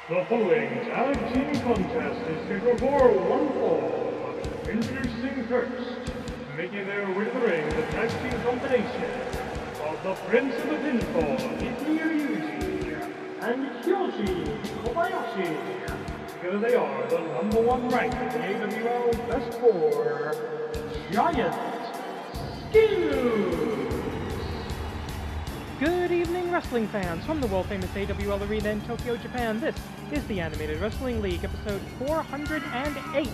The following tag team contest is scheduled for one fall. Introducing first, making their way to the ring, the tag team combination of the Prince of the Pinfall, Yuji, and Joshi Kobayashi. Together they are the #1 ranked in the AWL Best 4 Giant Skills. Good evening, wrestling fans! From the world-famous AWL Arena in Tokyo, Japan, this is the Animated Wrestling League, episode 408.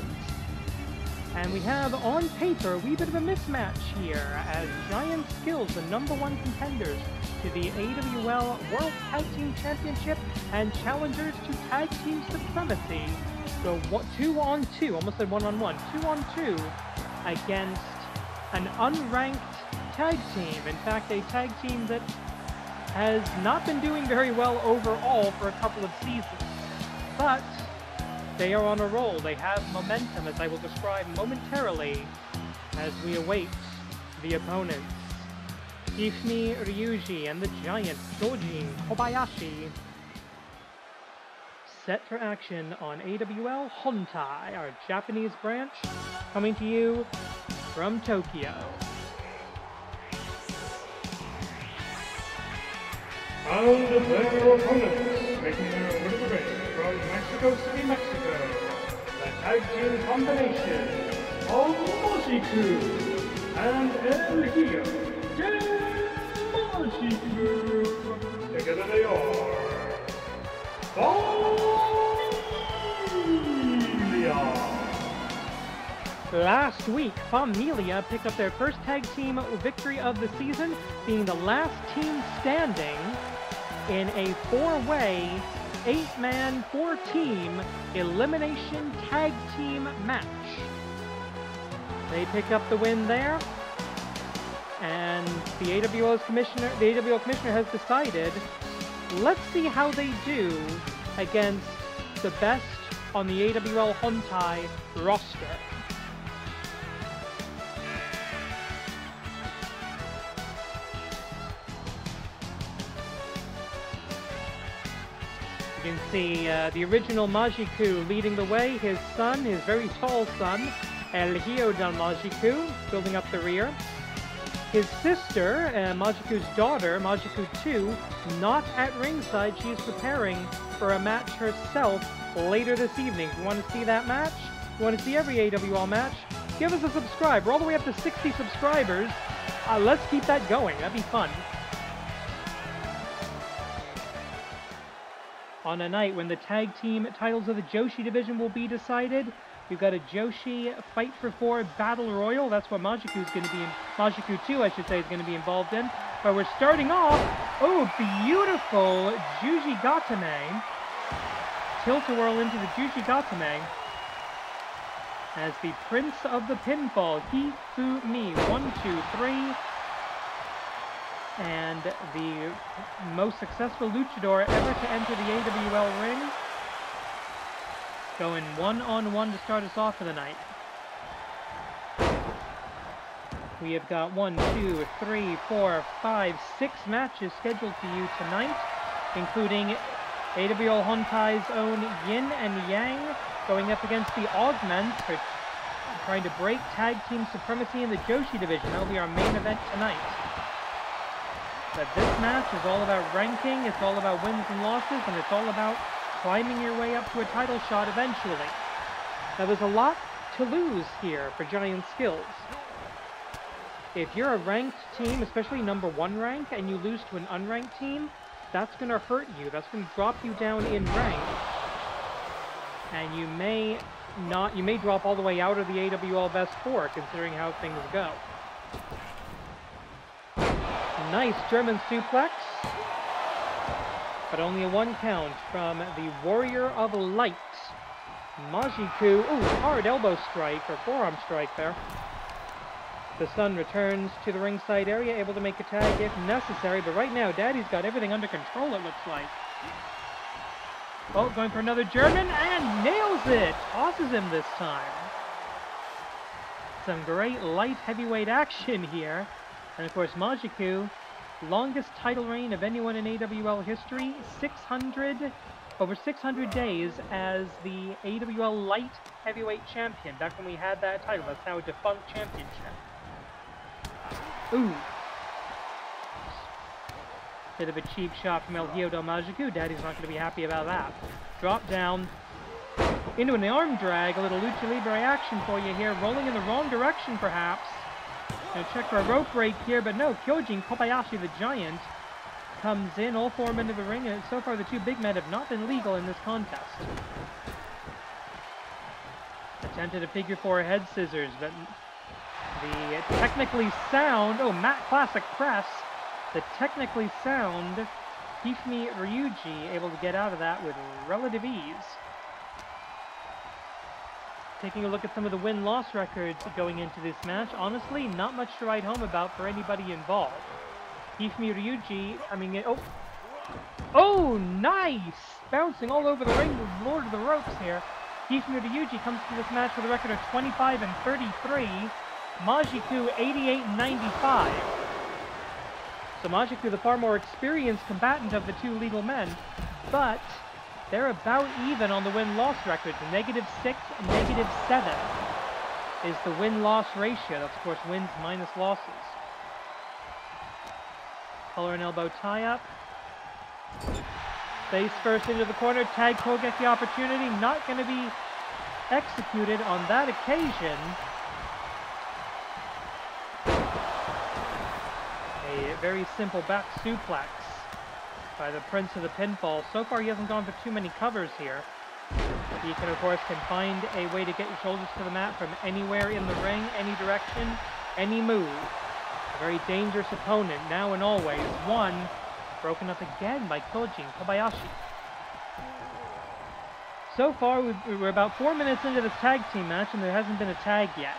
And we have, on paper, a wee bit of a mismatch here, as Giant Skills, the #1 contenders to the AWL World Tag Team Championship and challengers to Tag Team Supremacy, go 2-on-2, almost said 1-on-1, 2-on-2 against an unranked tag team. In fact, a tag team that has not been doing very well overall for a couple of seasons. But they are on a roll. They have momentum, as I will describe momentarily as we await the opponents. Kitsune Ryuji and the giant Shoji Kobayashi set for action on AWL Hontai, our Japanese branch, coming to you from Tokyo. And their opponents, making their way to the ring from Mexico City, Mexico, the tag team combination of Moshiku and El Hiyo de Moshiku. Together they are Familia. Last week, Familia picked up their first tag team victory of the season, being the last team standing in a 4-way, 8-man, 4-team elimination tag team match. They picked up the win there, and the AWL commissioner has decided, let's see how they do against the best on the AWL Hontai roster. You can see the original Majiku leading the way, his son, his very tall son, El Hiyo de Majiku, building up the rear. His sister, Majiku's daughter, Majiku 2, not at ringside. She is preparing for a match herself later this evening. If you want to see that match, if you want to see every AWL match, give us a subscribe. We're all the way up to 60 subscribers. Let's keep that going. That'd be fun. On a night when the tag team titles of the Joshi division will be decided, you've got a Joshi Fight for 4 Battle Royal. That's what Majiku's going to be in. Majiku 2, I should say, is going to be involved in. But we're starting off. Oh, beautiful Juji Gatame. Tilt-a-whirl into the Juji Gatame. As the Prince of the Pinfall, Kitsune, 1, 2, 3. And the most successful luchador ever to enter the AWL ring, going 1-on-1 to start us off for the night. We have got 1, 2, 3, 4, 5, 6 matches scheduled for you tonight, including AWL Hontai's own Yin and Yang going up against the Augments for trying to break tag team supremacy in the Joshi division. That'll be our main event tonight. But this match is all about ranking, it's all about wins and losses, and it's all about climbing your way up to a title shot eventually. Now there's a lot to lose here for Giant Skills. If you're a ranked team, especially #1 rank, and you lose to an unranked team, that's going to hurt you. That's going to drop you down in rank. And you may drop all the way out of the AWL Best 4, considering how things go. Nice German suplex, but only a 1 count from the Warrior of Light, Majiku. Ooh, hard elbow strike, or forearm strike there. The son returns to the ringside area, able to make a tag if necessary, but right now, Daddy's got everything under control, it looks like. Oh, going for another German, and nails it! Tosses him this time. Some great light heavyweight action here. And of course, Majiku longest title reign of anyone in AWL history, over 600 days as the AWL Light Heavyweight Champion. Back when we had that title, that's now a defunct championship. Ooh. Bit of a cheap shot from El Hijo del Magiku. Daddy's not going to be happy about that. Drop down into an arm drag. A little lucha libre action for you here. Rolling in the wrong direction, perhaps. Gonna check for a rope break here, but no. Kyojin Kobayashi, the Giant, comes in. All four men into the ring, and so far the two big men have not been legal in this contest. Attempted a figure four head scissors, but the technically sound... Oh, Matt Classic press. The technically sound Hifumi Ryuji able to get out of that with relative ease. Taking a look at some of the win-loss records going into this match, honestly, not much to write home about for anybody involved. Hifumi Ryuji coming in... Oh, nice! Bouncing all over the ring, the Lord of the Ropes here. Hifumi Ryuji comes to this match with a record of 25 and 33. Majiku 88 and 95. So Majiku, the far more experienced combatant of the two legal men, but they're about even on the win-loss records. -6 and -7 is the win-loss ratio. That's, of course, wins minus losses. Collar and elbow tie-up. Face first into the corner. Tag Kogeki opportunity. Not going to be executed on that occasion. A very simple back suplex by the Prince of the Pinfall. So far, he hasn't gone for too many covers here. You can, of course, find a way to get your shoulders to the mat from anywhere in the ring, any direction, any move. A very dangerous opponent, now and always. One, broken up again by Kyojin Kobayashi. So far, we're about 4 minutes into this tag team match, and there hasn't been a tag yet.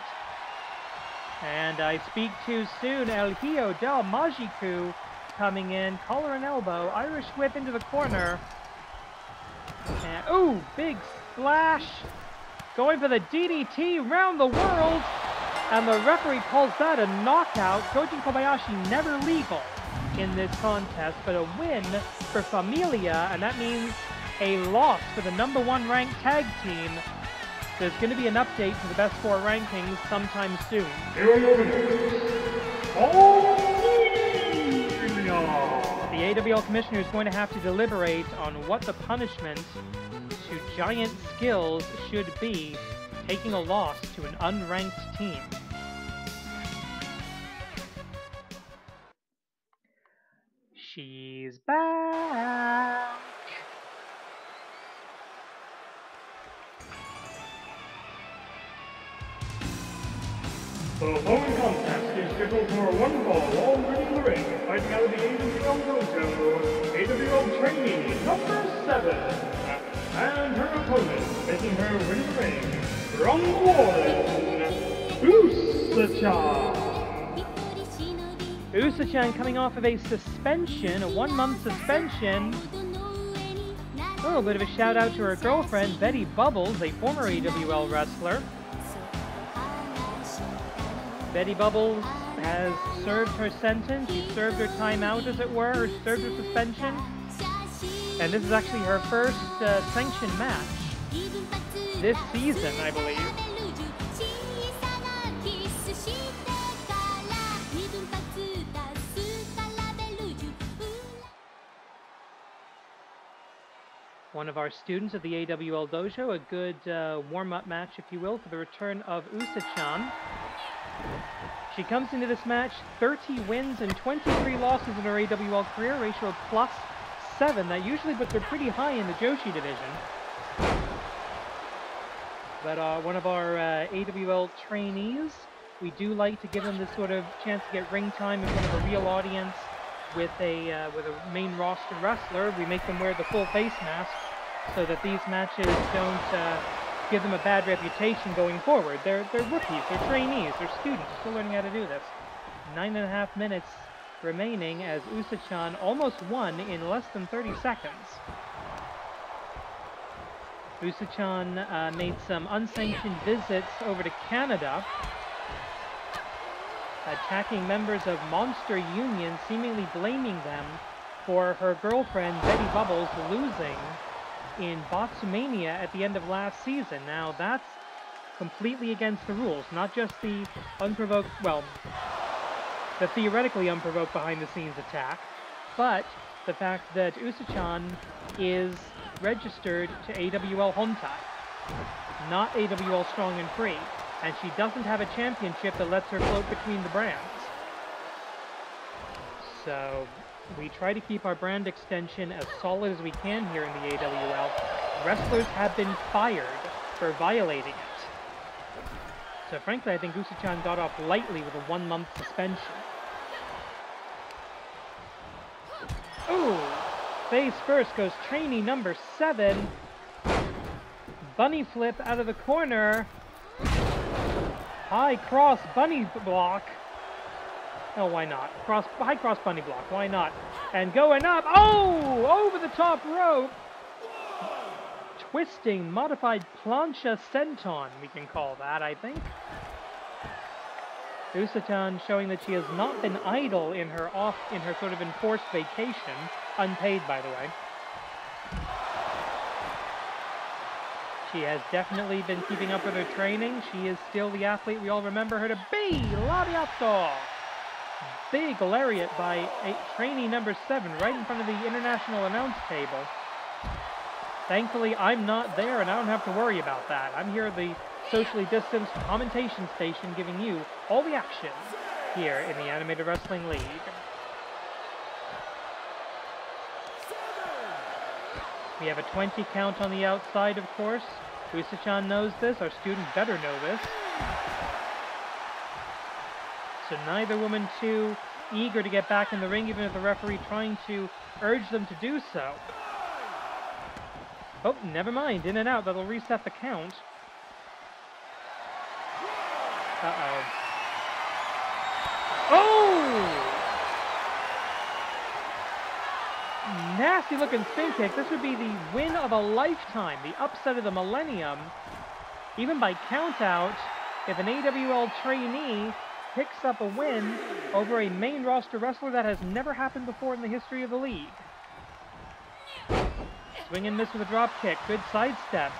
And I speak too soon. El Hijo del Magiku coming in, collar and elbow, Irish whip into the corner. And, ooh, big splash. Going for the DDT round the world. And the referee calls that a knockout. Kyojin Kobayashi never legal in this contest, but a win for Familia, and that means a loss for the #1 ranked tag team. There's going to be an update to the best four rankings sometime soon. The AWL commissioner is going to have to deliberate on what the punishment to Giant Skills should be, taking a loss to an unranked team. She's back! The following contest is scheduled for one fall, already in the ring, fighting out of the AWL Dojo, AWL trainee number 7, and her opponent, making her way to the ring, from Warren, Usa-chan. Usa-chan coming off of a suspension, a 1-month suspension. A little bit of a shout out to her girlfriend, Betty Bubbles, a former AWL wrestler. Betty Bubbles has served her sentence. She served her time out, as it were, or served her suspension. And this is actually her first sanctioned match this season, I believe. One of our students at the AWL Dojo, a good warm-up match, if you will, for the return of Usa-chan. She comes into this match 30 wins and 23 losses in her AWL career, ratio of +7. That usually puts her pretty high in the Joshi division. But one of our AWL trainees, we do like to give them this sort of chance to get ring time in front of a real audience with a main roster wrestler. We make them wear the full face mask so that these matches don't give them a bad reputation going forward. They're rookies, they're trainees, they're students, they're still learning how to do this. 9.5 minutes remaining as Usa-chan almost won in less than 30 seconds. Usa-chan made some unsanctioned visits over to Canada. attacking members of Monster Union, seemingly blaming them for her girlfriend, Betty Bubbles, losing in Botsumania at the end of last season. Now, that's completely against the rules, not just the unprovoked, well, the theoretically unprovoked behind-the-scenes attack, but the fact that Usa-chan is registered to AWL Hontai, not AWL Strong and Free, and she doesn't have a championship that lets her float between the brands. So we try to keep our brand extension as solid as we can here in the AWL. Wrestlers have been fired for violating it. So frankly, I think Usa-chan got off lightly with a 1-month suspension. Ooh! Face first goes trainee number 7. Bunny flip out of the corner. High cross bunny block. Oh, why not? High cross bunny block, why not? And going up, oh! Over the top rope! Twisting, modified plancha senton, we can call that, I think. Usa-chan showing that she has not been idle in her sort of enforced vacation, unpaid by the way. She has definitely been keeping up with her training. She is still the athlete we all remember her to be. Lariato! Big lariat by trainee number 7 right in front of the international announce table. Thankfully, I'm not there and I don't have to worry about that. I'm here at the socially distanced commentation station giving you all the action here in the Animated Wrestling League. We have a 20 count on the outside, of course. Usa-chan knows this. Our student better know this. So neither woman too eager to get back in the ring, even if the referee trying to urge them to do so. Oh, never mind. In and out. That'll reset the count. Uh-oh. Oh! Nasty looking spin kick. This would be the win of a lifetime, the upset of the millennium. Even by count out, if an AWL trainee picks up a win over a main roster wrestler, that has never happened before in the history of the league. Swing and miss with a drop kick. Good sidestep.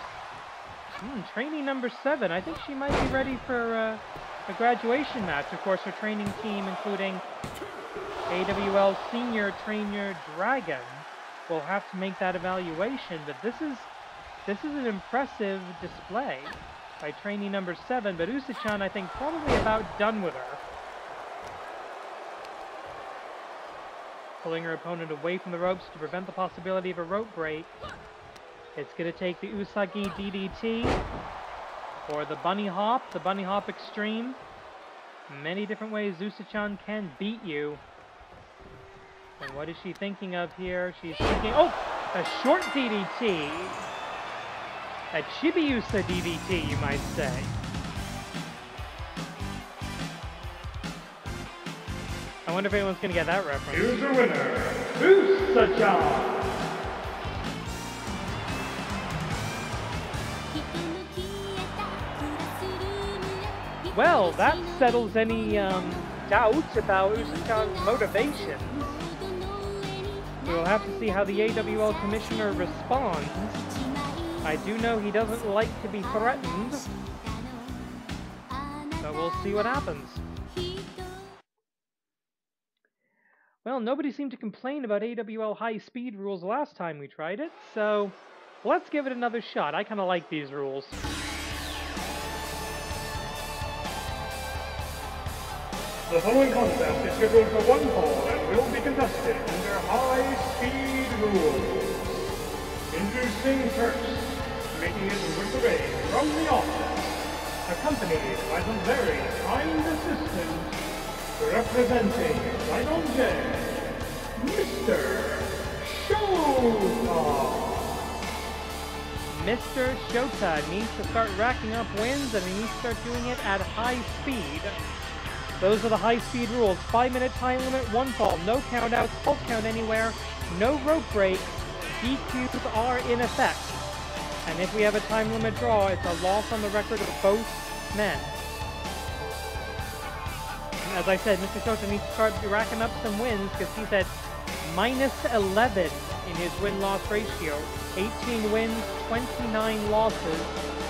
Trainee number 7. I think she might be ready for a graduation match. Of course, her training team, including AWL senior trainer Dragon, will have to make that evaluation. But this is an impressive display by trainee number 7. But Usa-chan, I think, probably about done with her. Pulling her opponent away from the ropes to prevent the possibility of a rope break. It's going to take the Usagi DDT or the Bunny Hop Extreme. Many different ways Usa-chan can beat you. And what is she thinking of here? She's thinking, oh, a short DDT. A Chibiusa DDT, you might say. I wonder if anyone's going to get that reference. Here's your winner, Usa-chan! Well, that settles any doubts about Usa-chan's motivations. We'll have to see how the AWL commissioner responds. I do know he doesn't like to be threatened, so we'll see what happens. Well, nobody seemed to complain about AWL high-speed rules last time we tried it, so let's give it another shot. I kind of like these rules. The following contest is scheduled for one fall and will be contested under high-speed rules. Introducing first, making his way to the ring from the office, accompanied by the very kind assistant, representing right on J, Mr. Shota. Mr. Shota needs to start racking up wins, and he needs to start doing it at high speed. Those are the high-speed rules. 5-minute time limit, 1 fall, no countouts, false count anywhere, no rope breaks, DQs are in effect. And if we have a time limit draw, it's a loss on the record of both men. as I said, Mr. Shota needs to start racking up some wins because he's at -11 in his win-loss ratio. 18 wins, 29 losses.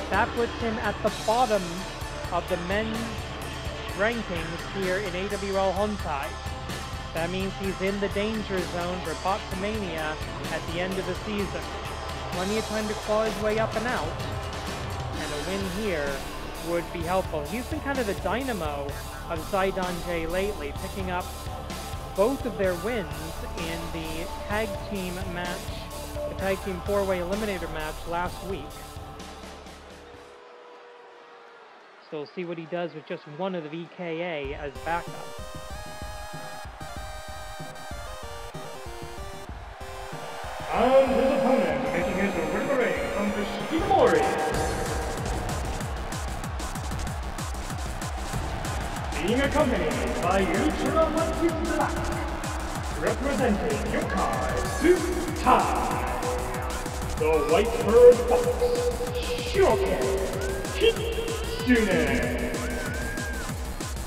That puts him at the bottom of the men's rankings here in AWL Hontai. That means he's in the danger zone for Bottomania at the end of the season. Plenty of time to claw his way up and out, and a win here would be helpful. He's been kind of the dynamo of Zaidan-J lately, picking up both of their wins in the tag team match, the tag team four-way eliminator match last week. So we'll see what he does with just one of the VKA as backup. And his opponent making his way to the ring from the Shiroke, being accompanied by Ultra One Black, representing Hontai, the White Bird Fox, Shiroke, Kitsune.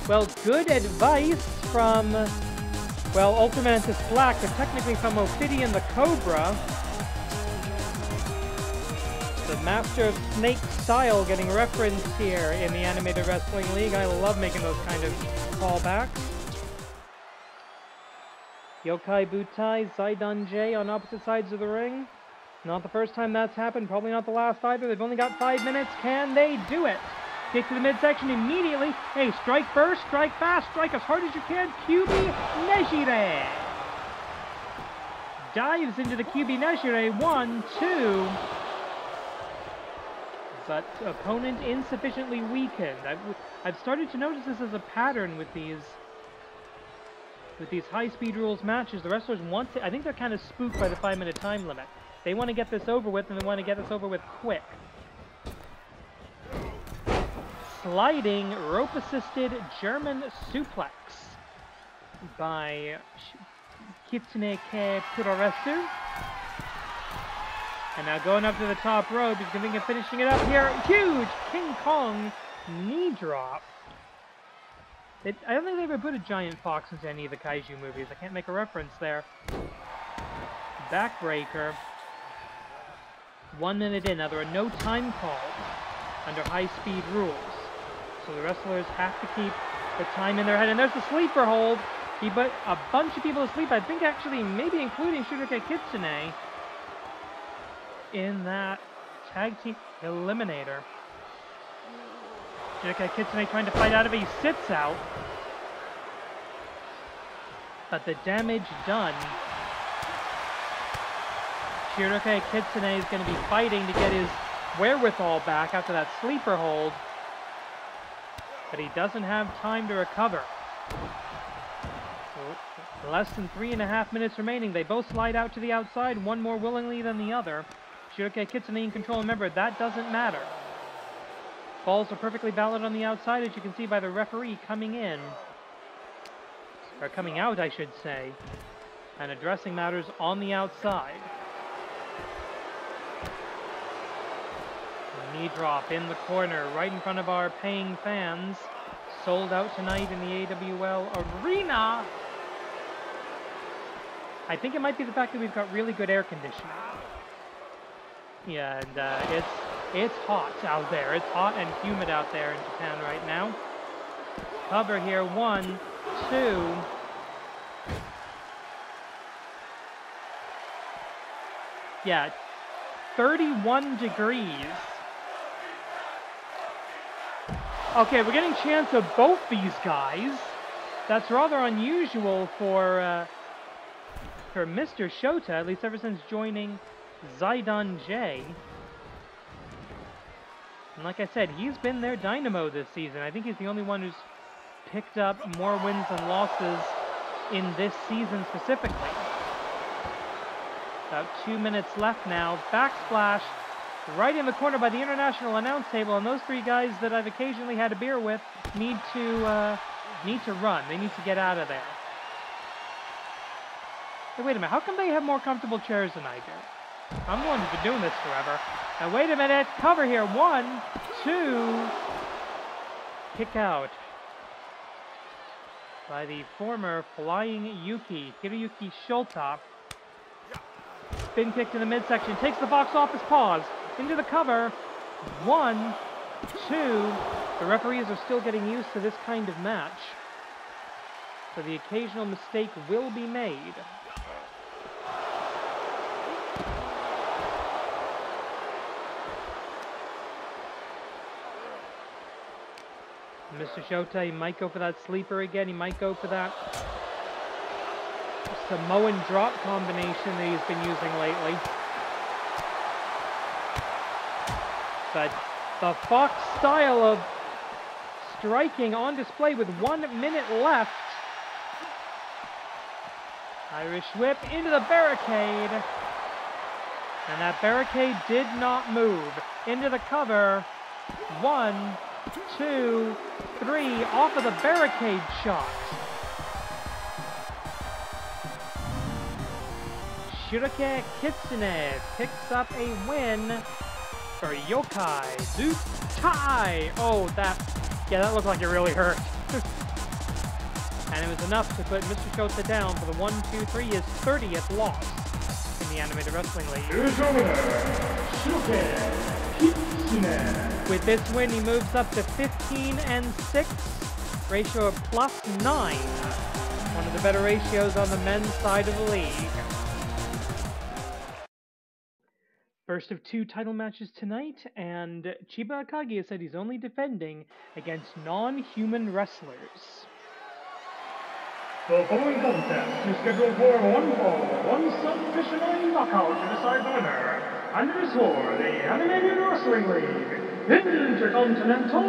Well, good advice from, well, Ultramantis Black, but technically from Ophidian the Cobra. The Master of Snake Style getting referenced here in the Animated Wrestling League. I love making those kind of callbacks. Yokai Butai, Zaidan-J on opposite sides of the ring. Not the first time that's happened, probably not the last either. They've only got 5 minutes. Can they do it? Kick to the midsection immediately. Hey, strike first, strike fast, strike as hard as you can. QB Nejire. Dives into the QB Nejire. 1, 2. But opponent insufficiently weakened. I've started to notice this as a pattern with these high-speed rules matches. The wrestlers want to, I think they're kind of spooked by the 5-minute time limit. They want to get this over with, and they want to get this over with quick. Sliding, rope-assisted German suplex by Kitsune ke Puroresu. And now going up to the top rope, he's going to be finishing it up here. Huge King Kong knee drop. I don't think they ever put a giant fox into any of the kaiju movies. I can't make a reference there. Backbreaker. 1 minute in. Now there are no time calls under high-speed rules. So the wrestlers have to keep the time in their head. And there's the sleeper hold. He put a bunch of people asleep. I think actually maybe including Shiroke Kitsune in that tag team eliminator. Shiroke Kitsune trying to fight out of it. He sits out. But the damage done. Shiroke Kitsune is going to be fighting to get his wherewithal back after that sleeper hold. But he doesn't have time to recover. So, less than 3.5 minutes remaining. They both slide out to the outside, one more willingly than the other. Shiroke Kitsune in control. Remember, that doesn't matter. Balls are perfectly valid on the outside, as you can see by the referee coming in. Or coming out, I should say. And addressing matters on the outside. Knee drop in the corner, right in front of our paying fans. Sold out tonight in the AWL Arena. I think it might be the fact that we've got really good air conditioning. Yeah, and it's hot out there. It's hot and humid out there in Japan right now. Cover here, 1, 2. Yeah, 31 degrees. Okay, we're getting chance of both these guys. That's rather unusual for Mr. Shota, at least ever since joining Zaidan-J. And like I said, he's been their dynamo this season. I think he's the only one who's picked up more wins and losses in this season specifically. About 2 minutes left now. Backsplash right in the corner by the international announce table, and those three guys that I've occasionally had a beer with need to run. They need to get out of there. Hey, wait a minute. How come they have more comfortable chairs than I do? I'm the one who's been doing this forever. Now wait a minute. Cover here. 1, 2. Kick out. by the former Flying Yuki, Hiroyuki Shota. Spin kick to the midsection, takes the box off his paws, into the cover. 1, 2. The referees are still getting used to this kind of match, so the occasional mistake will be made. Mr. Shota, he might go for that sleeper again. He might go for that Samoan drop combination that he's been using lately. But the Fox style of striking on display with 1 minute left. Irish whip into the barricade. And that barricade did not move. Into the cover. 1, 2, 3, off of the barricade shot. Shiroke Kitsune picks up a win for Yokai Zutai. Oh, that looked like it really hurt. And it was enough to put Mr. Shota down for the 1, 2, 3, his 30th loss in the Animated Wrestling League. Shiroke Kitsune. With this win, he moves up to 15-6, ratio of +9. One of the better ratios on the men's side of the league. First of 2 title matches tonight, and Chiba Akagi has said he's only defending against non-human wrestlers. The following contest is scheduled for 1 fall, 1 submission knockout to decide the winner, and it is for the Animated Wrestling League Intercontinental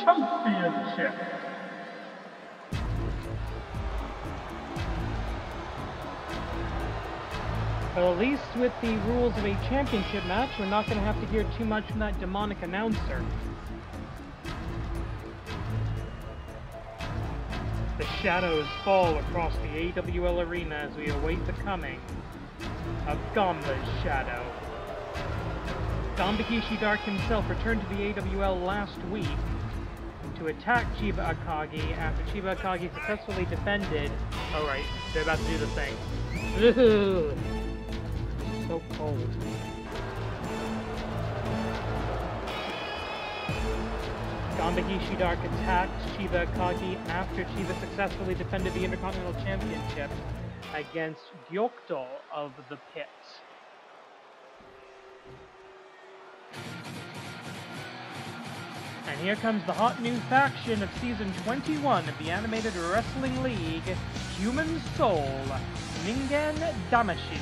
Championship. But at least with the rules of a championship match, we're not going to have to hear too much from that demonic announcer. The shadows fall across the AWL arena as we await the coming of Ganba's shadow. Ganba Dark himself returned to the AWL last week to attack Chiba Akagi after Chiba Akagi successfully defended... Oh right, they're about to do the thing. So cold. Ganba Dark attacked Chiba Akagi after Chiba successfully defended the Intercontinental Championship against Gyokdo of the Pit. And here comes the hot new faction of Season 21 of the Animated Wrestling League, Human Soul, Ningen Damashi.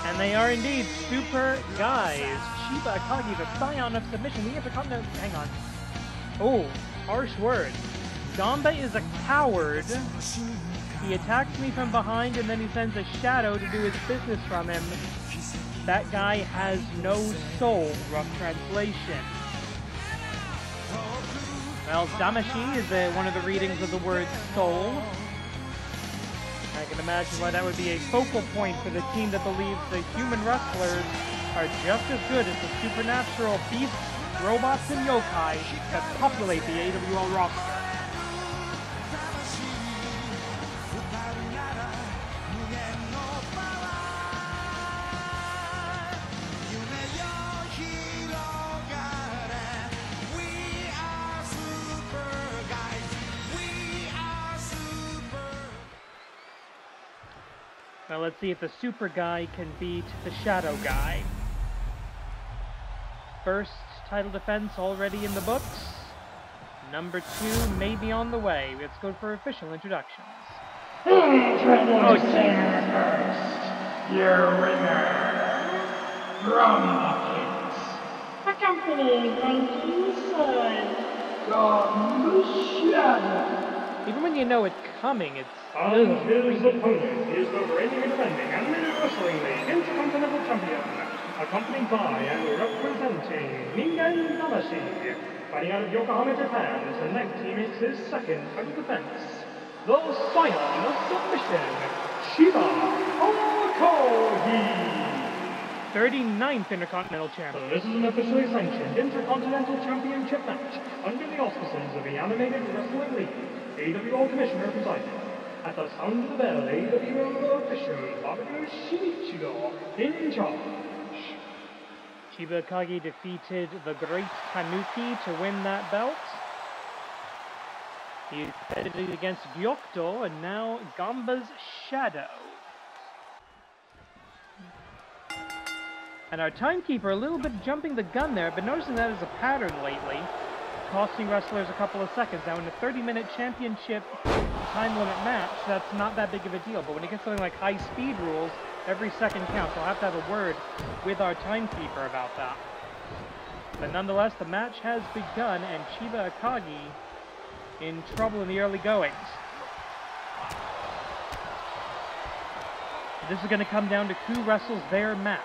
And they are indeed super guys. Chiba Akagi, the scion of submission, the Intercontinental... Hang on. Oh, harsh words. Ganba is a coward. He attacks me from behind and then he sends a shadow to do his business from him. That guy has no soul, rough translation. Well, Damashi is one of the readings of the word soul. I can imagine why that would be a focal point for the team that believes the human wrestlers are just as good as the supernatural beasts, robots, and yokai that populate the AWL roster. Now let's see if the super guy can beat the shadow guy. First title defense already in the books. Number 2 may be on the way. Let's go for official introductions. Oh, first, your winner from the pit, accompanied by his son, Ganba Shadow. Even when you know it's coming, it's... And his opponent is the reigning and defending Animated Wrestling League Intercontinental Champion, accompanied by and representing Ningen Damashi. Fighting out of Yokohama, Japan, as the next he makes his second title defense. The Scion of Submission, Chiba Akagi. 39th Intercontinental Champion. This is an officially sanctioned Intercontinental Championship match under the auspices of the Animated Wrestling League. AWL Commissioner presiding. At the sound of the bell, AWL official Bobby Shinichiro in charge. Chiba Akagi defeated the Great Tanuki to win that belt. He headed against Gyokdo and now Ganba's Shadow. And our timekeeper a little bit jumping the gun there, but noticing that as a pattern lately, costing wrestlers a couple of seconds. Now in a 30-minute championship time limit match, that's not that big of a deal, but when it gets something like high speed rules, every second counts. I'll have to have a word with our timekeeper about that. But nonetheless, the match has begun, and Chiba Akagi in trouble in the early goings. This is going to come down to who wrestles their match.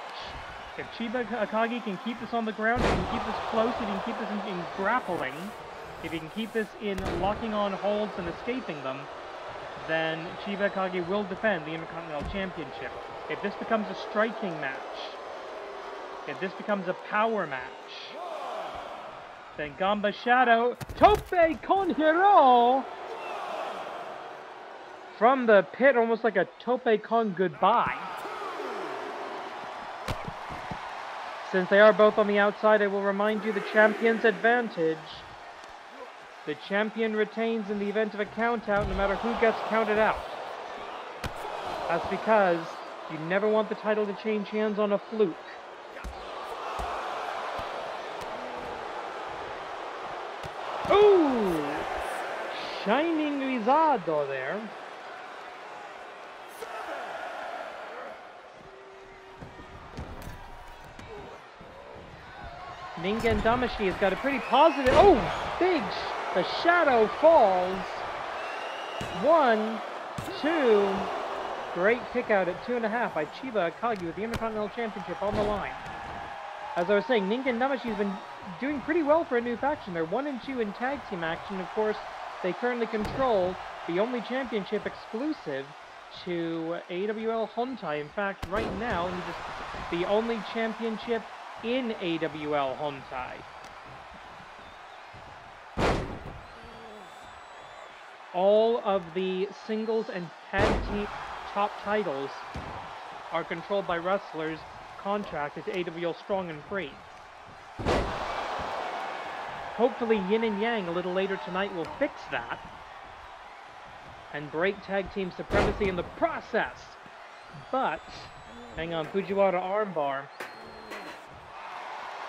If Chiba Akagi can keep this on the ground, if he can keep this close, if he can keep this in grappling, if he can keep this in locking on holds and escaping them, then Chiba Akagi will defend the Intercontinental Championship. If this becomes a striking match, if this becomes a power match, then Ganba Shadow, Tope Con Hero! From the pit, almost like a Tope Con goodbye. Since they are both on the outside, I will remind you the champion's advantage. The champion retains in the event of a count-out, no matter who gets counted out. That's because you never want the title to change hands on a fluke. Ooh! Shining Rizado there. Ningen Damashi has got a pretty positive... Oh! Big! The Shadow falls. 1, 2... Great kick out at 2.5 by Chiba Akagi with the Intercontinental Championship on the line. As I was saying, Ningen Damashi has been doing pretty well for a new faction. They're 1 and 2 in tag team action. Of course, they currently control the only championship exclusive to AWL Hontai. In fact, right now, the only championship in AWL Hontai. All of the singles and tag team top titles are controlled by wrestlers contracted to AWL Strong and Free. Hopefully Yin and Yang a little later tonight will fix that and break tag team supremacy in the process. But, hang on, Fujiwara armbar.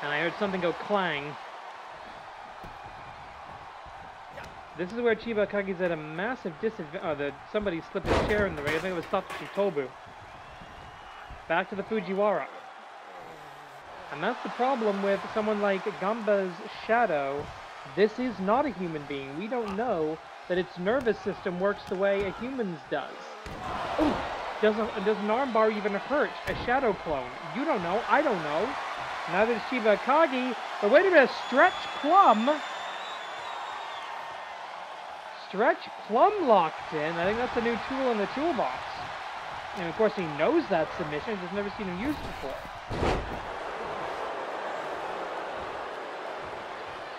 And I heard something go clang. This is where Chiba Akagi's at a massive disadvantage. Somebody slipped his chair in the ring. I think it was Satoshi Tobu. Back to the Fujiwara. And that's the problem with someone like Ganba's Shadow. This is not a human being. We don't know that its nervous system works the way a human's does. Ooh, does an armbar even hurt a Shadow clone? You don't know. I don't know. Neither does Chiba Akagi. But wait a minute, Stretch Plum. Stretch Plum locked in. I think that's a new tool in the toolbox. And of course he knows that submission. He's just never seen him used before.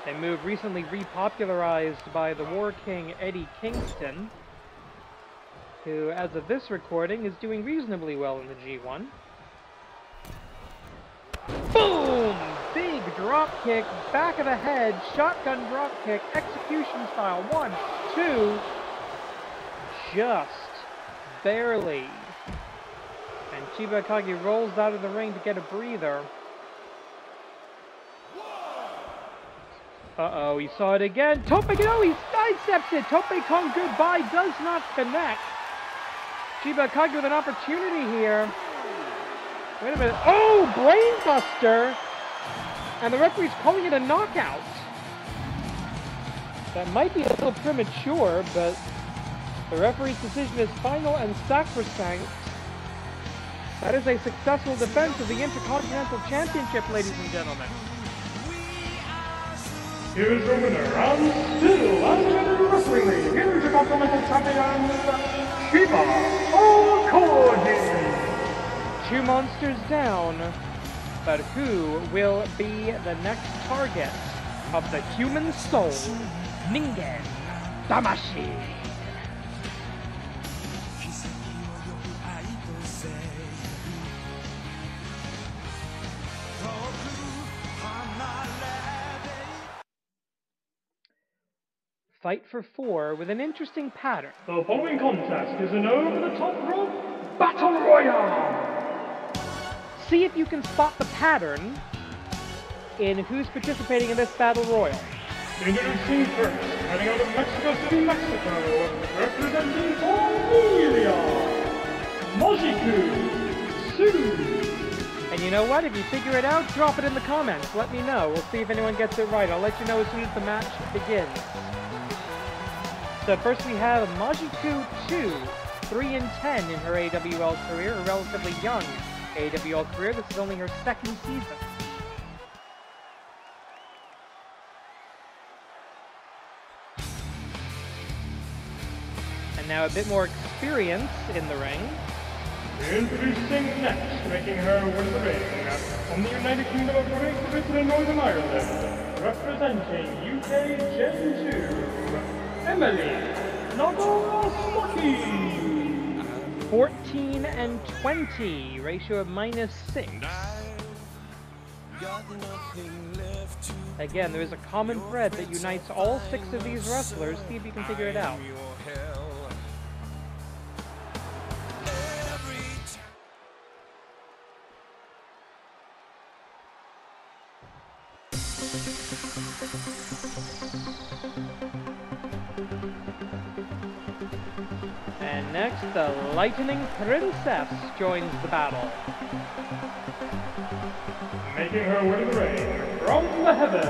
A move recently repopularized by the War King Eddie Kingston, who, as of this recording, is doing reasonably well in the G1. Boom! Big drop kick, back of the head, shotgun drop kick, execution style. 1, 2, just barely. And Chiba Akagi rolls out of the ring to get a breather. Uh-oh, he saw it again. Tope, no, he sidesteps it. Tope Con goodbye does not connect. Chiba Akagi with an opportunity here. Wait a minute. Oh, brainbuster! And the referee's calling it a knockout. That might be a little premature, but the referee's decision is final and sacrosanct. That is a successful defense of the Intercontinental Championship, ladies and gentlemen. Here's your winner, and still Animated Wrestling League Intercontinental Champion, Chiba Akagi. 2 monsters down, but who will be the next target of the human soul, Ningen Damashi? Fight for 4 with an interesting pattern. The following contest is an over-the-top rope battle royale. See if you can spot the pattern in who's participating in this battle royal. Introducing first, heading out of Mexico City, Mexico, representing Familia, Mojiku Sue. And you know what? If you figure it out, drop it in the comments. Let me know. We'll see if anyone gets it right. I'll let you know as soon as the match begins. So first we have Mojiku 2, 3-10 in her AWL career, a relatively young AWL career. This is only her 2nd season. And now a bit more experience in the ring. Introducing next, making her way to the ring, from the United Kingdom of Great Britain and Northern Ireland, representing UK Gen 2, Emily Nagasaki. 14-20, ratio of -6. Again, there is a common thread that unites all 6 of these wrestlers. See if you can figure it out. And next, the Lightning Princess joins the battle. Making her way to the ring, from the heavens,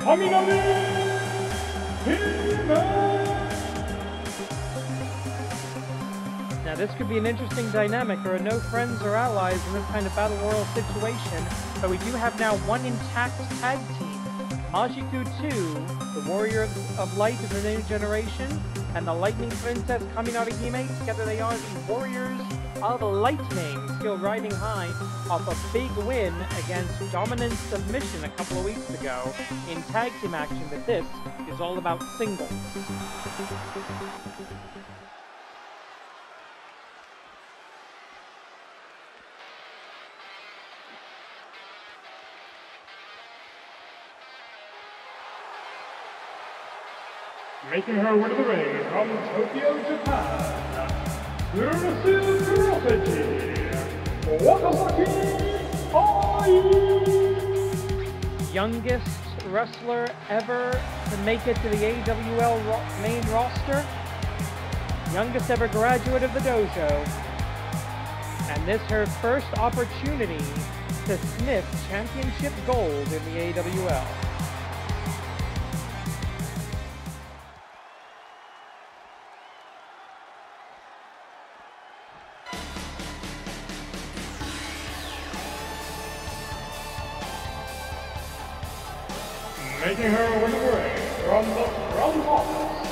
Kaminami Hime. Now this could be an interesting dynamic. There are no friends or allies in this kind of battle royal situation, but we do have now one intact tag team. Mojiku 2, the Warrior of Light of the new generation, and the Lightning Princess Kaminari Hime. Together they are the Warriors of Lightning, still riding high off a big win against Dominant Submission a couple of weeks ago in tag team action, but this is all about singles. Making her way to the ring from Tokyo, Japan, Tsurusu Prodigy, Wakasaki Ai. Youngest wrestler ever to make it to the AWL main roster. Youngest ever graduate of the dojo. And this her first opportunity to sniff championship gold in the AWL. Making her way to the ring from the front office,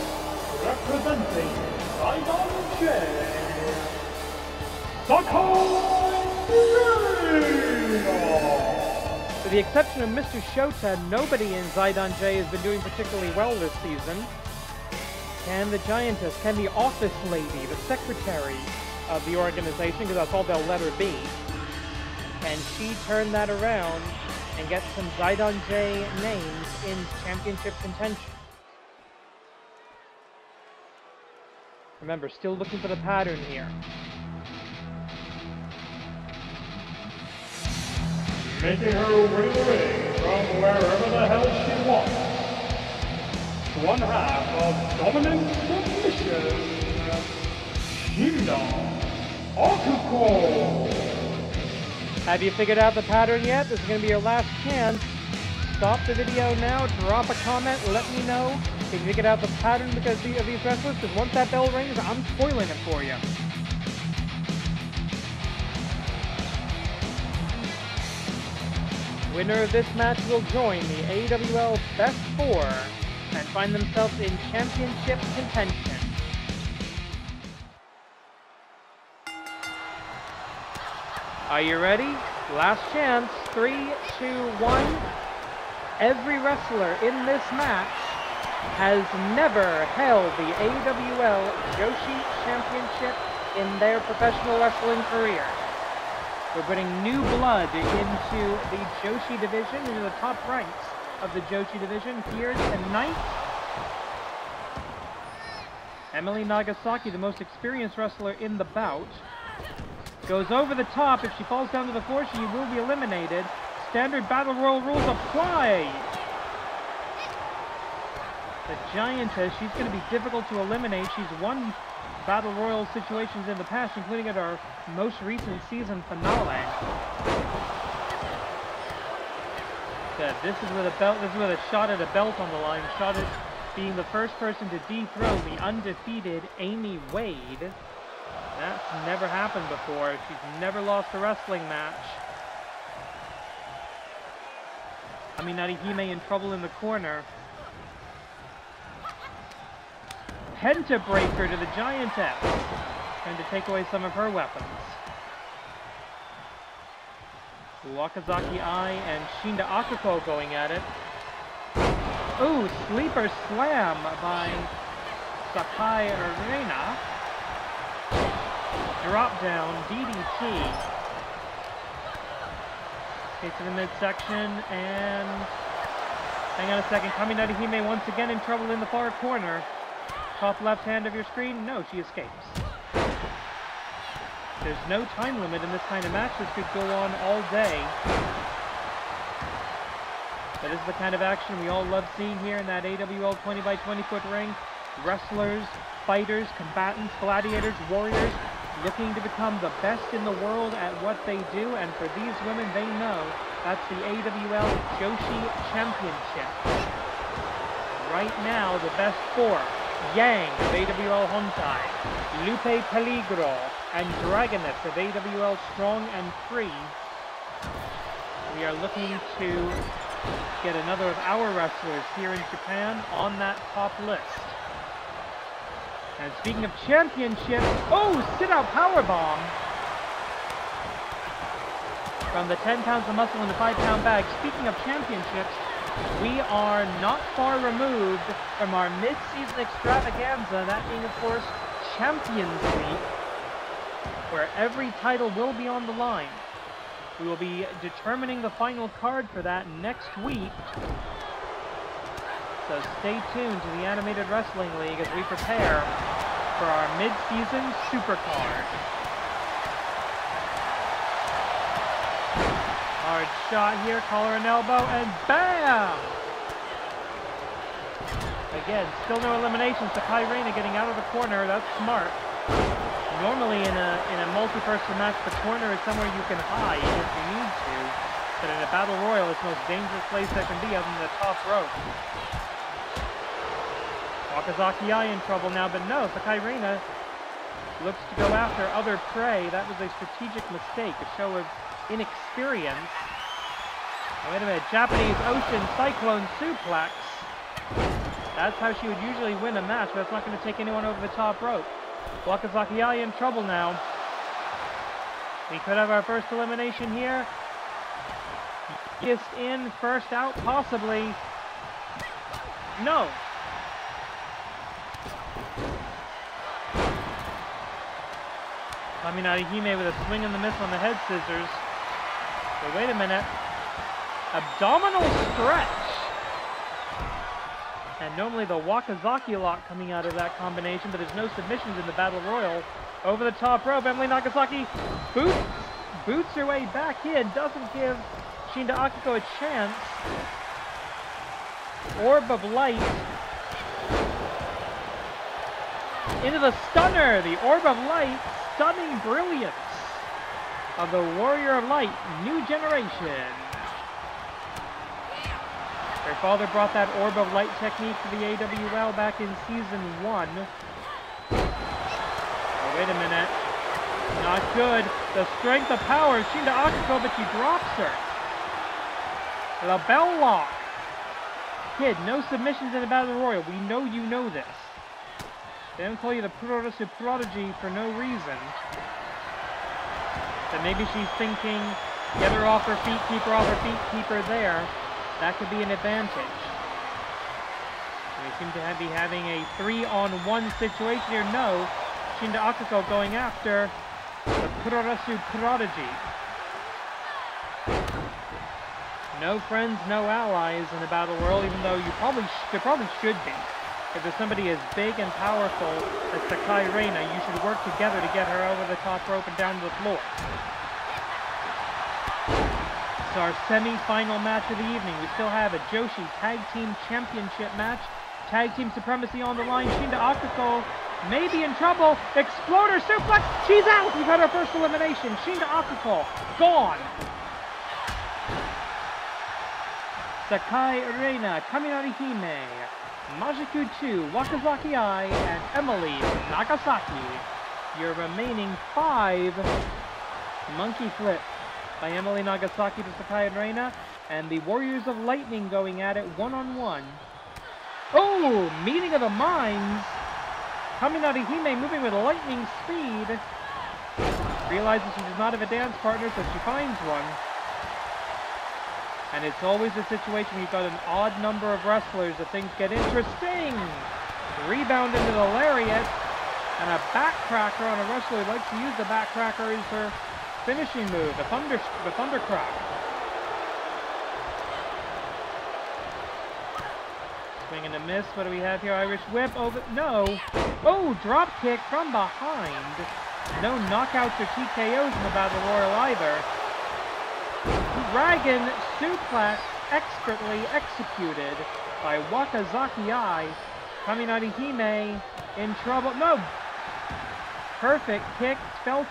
representing Sidon J. Sakai. With the exception of Mr. Shota, nobody in Zaidan J has been doing particularly well this season. Can the Giantess, can the office lady, the secretary of the organization, because that's all they'll let her be, can she turn that around and get some Zaidan J names in championship contention? Remember, still looking for the pattern here. Making her way to the ring from wherever the hell she wants. One half of Dominant Submission, Shiba Akuko. Have you figured out the pattern yet? This is going to be your last chance. Stop the video now, drop a comment, let me know if you figured out the pattern because of these wrestlers, because once that bell rings, I'm spoiling it for you. Winner of this match will join the AWL Best Four and find themselves in championship contention. Are you ready? Last chance. 3, 2, 1. Every wrestler in this match has never held the AWL Joshi Championship in their professional wrestling career. We're putting new blood into the Joshi division, into the top ranks of the Joshi division here tonight. Emily Nagasaki, the most experienced wrestler in the bout, goes over the top. If she falls down to the floor, she will be eliminated. Standard Battle Royal rules apply. The Giantess, she's going to be difficult to eliminate. She's won Battle Royal situations in the past, including at our most recent season finale. Good. This is with a belt. This is with a shot at a belt on the line. Shot at being the first person to dethrone the undefeated Amy Wade. That's never happened before. She's never lost a wrestling match. Narihime in trouble in the corner. Pentabreaker to the Giantess. Trying to take away some of her weapons. Wakazaki Eye and Shinda Akako going at it. Ooh, sleeper slam by Sakai Arena. Drop down, DDT. Okay, to the midsection, and hang on a second. Kaminari once again in trouble in the far corner. Top left hand of your screen. No, she escapes. There's no time limit in this kind of match. This could go on all day. That is the kind of action we all love seeing here in that AWL 20 by 20 foot ring. Wrestlers, fighters, combatants, gladiators, warriors, looking to become the best in the world at what they do, and for these women, they know that's the AWL Joshi Championship. Right now, the best four, Yang of AWL Hontai, Lupe Peligro, and Dragoness of AWL Strong and Free. We are looking to get another of our wrestlers here in Japan on that top list. And speaking of championships, oh, sit-out powerbomb from the 10 pounds of muscle in the 5-pound bag. Speaking of championships, we are not far removed from our mid-season extravaganza, that being, of course, Champions League, where every title will be on the line. We will be determining the final card for that next week. So stay tuned to the Animated Wrestling League as we prepare for our mid-season supercard. Hard shot here, collar and elbow, and bam! Again, still no eliminations. Sakai Reina getting out of the corner. That's smart. Normally in a multi-person match, the corner is somewhere you can hide if you need to. But in a battle royal, it's the most dangerous place that can be other than the top rope. Wakazaki Eye in trouble now, but no, Sakai Reina looks to go after other prey. That was a strategic mistake, a show of inexperience. Oh, wait a minute, Japanese Ocean Cyclone Suplex. That's how she would usually win a match, but it's not going to take anyone over the top rope. Wakazaki Eye in trouble now. We could have our first elimination here. Just in, first out, possibly. No. Kaminari with a swing and the miss on the head scissors. But wait a minute. Abdominal stretch. And normally the Wakazaki lock coming out of that combination, but there's no submissions in the Battle Royal. Over the top rope, Emily Nagasaki boots her way back in, doesn't give Shinda Akiko a chance. Orb of Light. Into the stunner, the Orb of Light, stunning brilliance of the Warrior of Light, new generation. Her father brought that Orb of Light technique to the AWL back in Season 1. Oh, wait a minute. Not good. The strength of power, Shinda Akiko, but she drops her. La Bell Lock. Kid, no submissions in the Battle Royal. We know you know this. They don't call you the Puroresu Prodigy for no reason. But maybe she's thinking, get her off her feet, keep her off her feet, keep her there. That could be an advantage. We seem to be having a 3-on-1 situation here. No, Shinda Akako going after the Puroresu Prodigy. No friends, no allies in the battle world, even though there probably should be. If there's somebody as big and powerful as Sakai Reina, you should work together to get her over the top rope and down to the floor. It's our semi-final match of the evening. We still have a Joshi Tag Team Championship match. Tag Team Supremacy on the line. Shinda Akako may be in trouble. Exploder suplex. She's out. We've had our first elimination. Shinda Akako gone. Sakai Reina, Kaminari Hime, Majiku 2, Wakazaki Ai, and Emily Nagasaki. Your remaining 5. Monkey flip by Emily Nagasaki to Sakai Reina, and the Warriors of Lightning going at it one-on-one. Oh, meeting of the minds. Kaminari Hime moving with lightning speed. Realizes she does not have a dance partner, so she finds one. And it's always a situation where you've got an odd number of wrestlers that things get interesting. Rebound into the lariat. And a backcracker on a wrestler who likes to use the backcracker as her finishing move, the thunder crack. Swing and a miss. What do we have here? Irish whip over. No. Oh, drop kick from behind. No knockouts or TKOs in the Battle Royal either. Dragon suplex expertly executed by Wakazaki Ai. Kaminari Hime in trouble. No! Perfect kick. Felt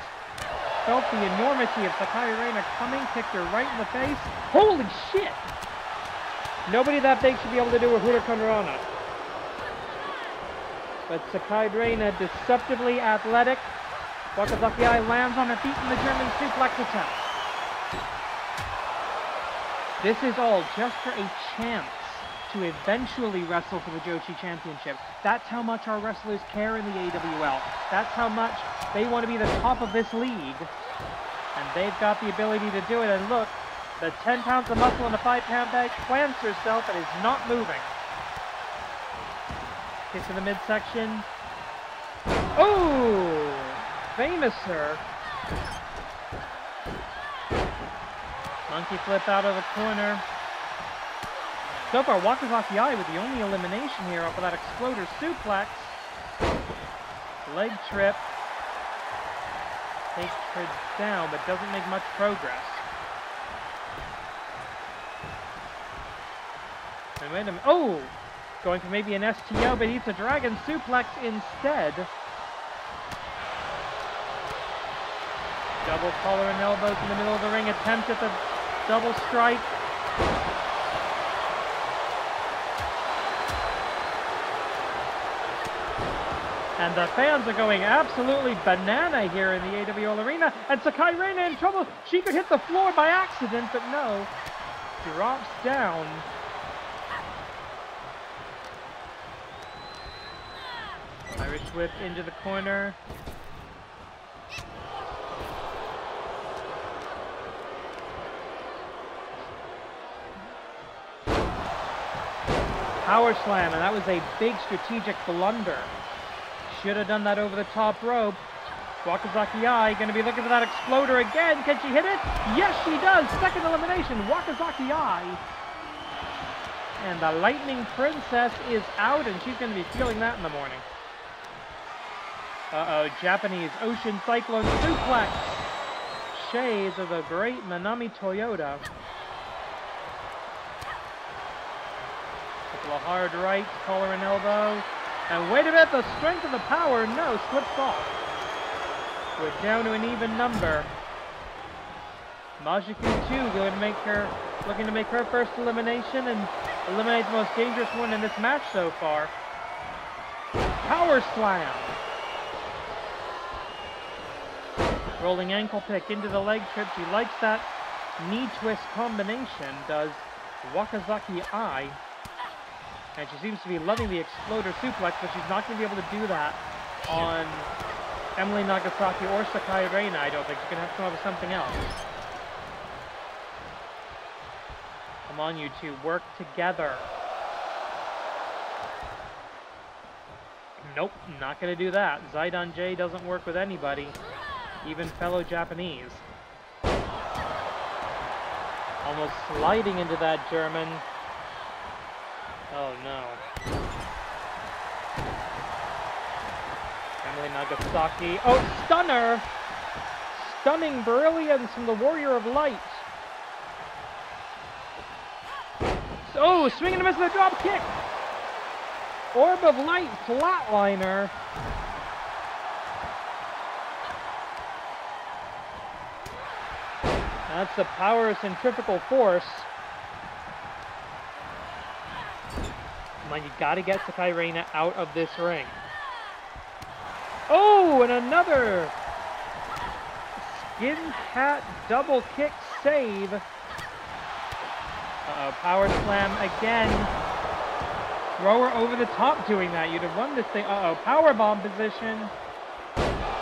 the enormity of Sakai Reina coming. Kicked her right in the face. Holy shit! Nobody that big should be able to do a Huracanrana. But Sakai Reina, deceptively athletic. Wakazaki Ai lands on her feet in the German suplex attempt. This is all just for a chance to eventually wrestle for the Joshi Championship. That's how much our wrestlers care in the AWL. That's how much they want to be the top of this league. And they've got the ability to do it. And look, the 10 pounds of muscle in a 5-pound bag plants herself and is not moving. Kick to the midsection. Oh! Famous her. Monkey flip out of the corner. So far, Wakazaki Ai with the only elimination here off of that exploder suplex. Leg trip. Takes her down, but doesn't make much progress. And wait a minute. Oh! Going for maybe an STO, but eats a dragon suplex instead. Double collar and elbows in the middle of the ring. Attempt at the double strike. And the fans are going absolutely banana here in the AWL arena. And Sakai Reina in trouble. She could hit the floor by accident, but no. Drops down. Irish whip into the corner. Power slam, and that was a big strategic blunder. Should have done that over the top rope. Wakazaki Ai going to be looking for that exploder again. Can she hit it? Yes, she does. Second elimination, Wakazaki Ai. And the Lightning Princess is out, and she's going to be feeling that in the morning. Uh-oh, Japanese Ocean Cyclone suplex. Shades of the great Manami Toyota. A hard right, collar and elbow. And wait a minute, the strength of the power, no, slips off. We're down to an even number. Majiku 2 looking to make her first elimination and eliminate the most dangerous one in this match so far. Power slam. Rolling ankle pick into the leg trip. She likes that knee twist combination, does Wakazaki Eye. And she seems to be loving the Exploder Suplex, but she's not going to be able to do that on Emily Nagasaki or Sakai Reina, I don't think. She's going to have to come up with something else. Come on, you two. Work together. Nope, not going to do that. Zaidan J doesn't work with anybody, even fellow Japanese. Almost sliding into that German. Oh no. Emily Nagasaki. Oh, stunner! Stunning brilliance from the Warrior of Light. Oh, swing and a miss with a drop kick! Orb of Light flatliner. That's the power of centrifugal force. Come on, you gotta get Sakai Reina out of this ring. Oh, and another skin hat double kick save. Uh-oh, power slam again. Throw her over the top doing that. You'd have won this thing. Uh-oh, power bomb position.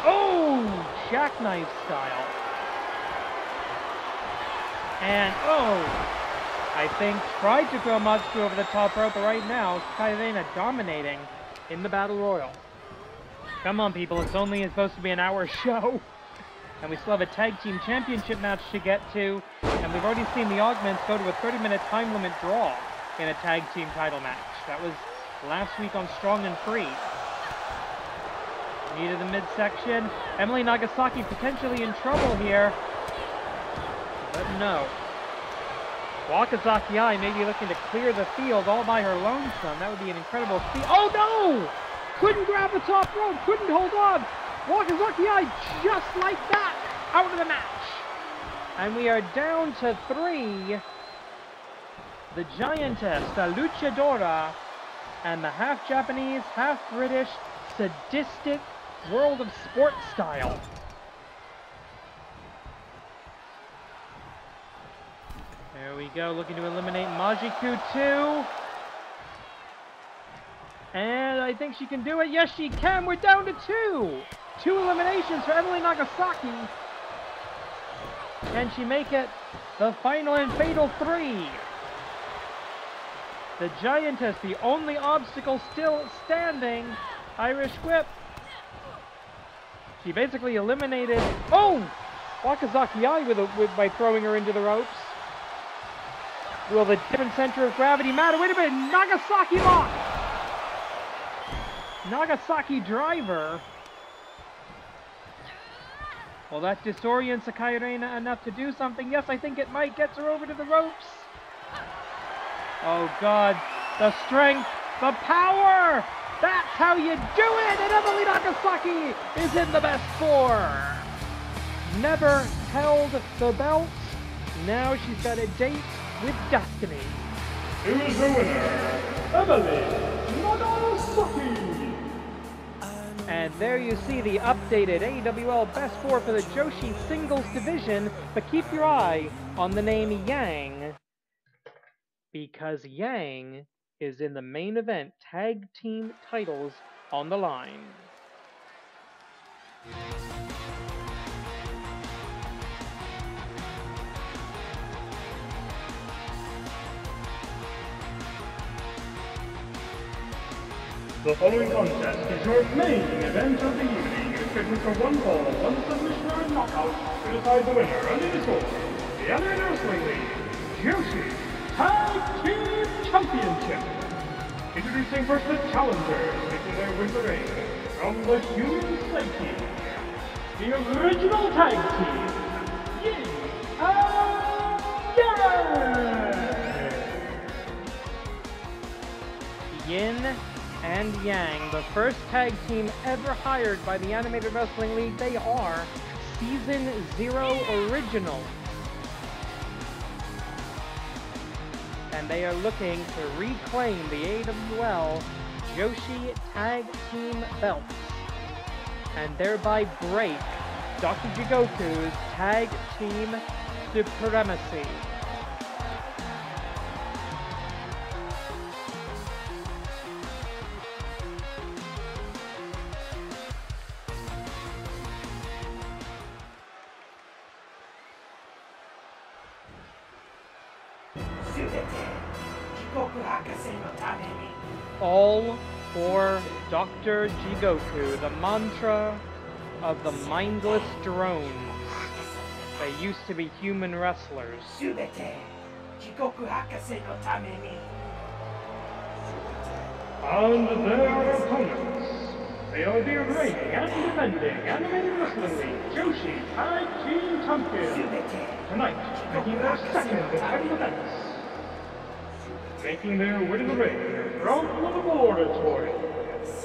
Oh, jackknife style. And, oh, I think tried to throw Matsuko over the top rope, but right now, Sakai Reina dominating in the Battle Royal. Come on, people, it's only supposed to be an hour show. And we still have a Tag Team Championship match to get to, and we've already seen the Augments go to a 30-minute time limit draw in a Tag Team title match. That was last week on Strong and Free. Knee to the midsection. Emily Nagasaki potentially in trouble here. But no. Wakazaki Eye may be looking to clear the field all by her lonesome. That would be an incredible feat. Oh no! Couldn't grab the top rope, couldn't hold on. Wakazaki Eye just like that, out of the match. And we are down to 3. The Giantess, the Luchadora, and the half-Japanese, half-British, sadistic World of Sport style. There we go, looking to eliminate Majiku 2. And I think she can do it. Yes, she can. We're down to 2. 2 eliminations for Emily Nagasaki. Can she make it the final and fatal 3? The Giantess, the only obstacle still standing. Irish whip. She basically eliminated... Oh! Wakazaki Eye by throwing her into the ropes. Will the different center of gravity matter? Wait a minute! Nagasaki lock! Nagasaki driver. Will that disorient Sakai Reina enough to do something? Yes, I think it might. Gets her over to the ropes. Oh God, the strength, the power! That's how you do it! And Emily Nagasaki is in the best 4. Never held the belt. Now she's got a date with destiny. Here's the winner, Emily Nagasaki! And there you see the updated AWL Best 4 for the Joshi Singles Division, but keep your eye on the name Yang, because Yang is in the main event, tag team titles on the line. The following contest is your main event of the evening. It's scheduled for 1 fall, 1 submission or knockout to decide the winner under the score. The Anime Wrestling League, Joshi Tag Team Championship. Introducing first the challengers, making their way to the ring from the human psyche, the original tag team, Yin and Yang. Yin and Yang, the first tag team ever hired by the Animated Wrestling League. They are Season 0 originals. And they are looking to reclaim the AWL Joshi Tag Team belts and thereby break Dr. Jigoku's Tag Team supremacy. All for Dr. Jigoku, the mantra of the mindless drones. They used to be human wrestlers. And their opponents, they are the reigning and defending Animated Wrestling League Joshi Tag Team Champions. Tonight, making their second title defense. Making their way to the ring from the laboratory,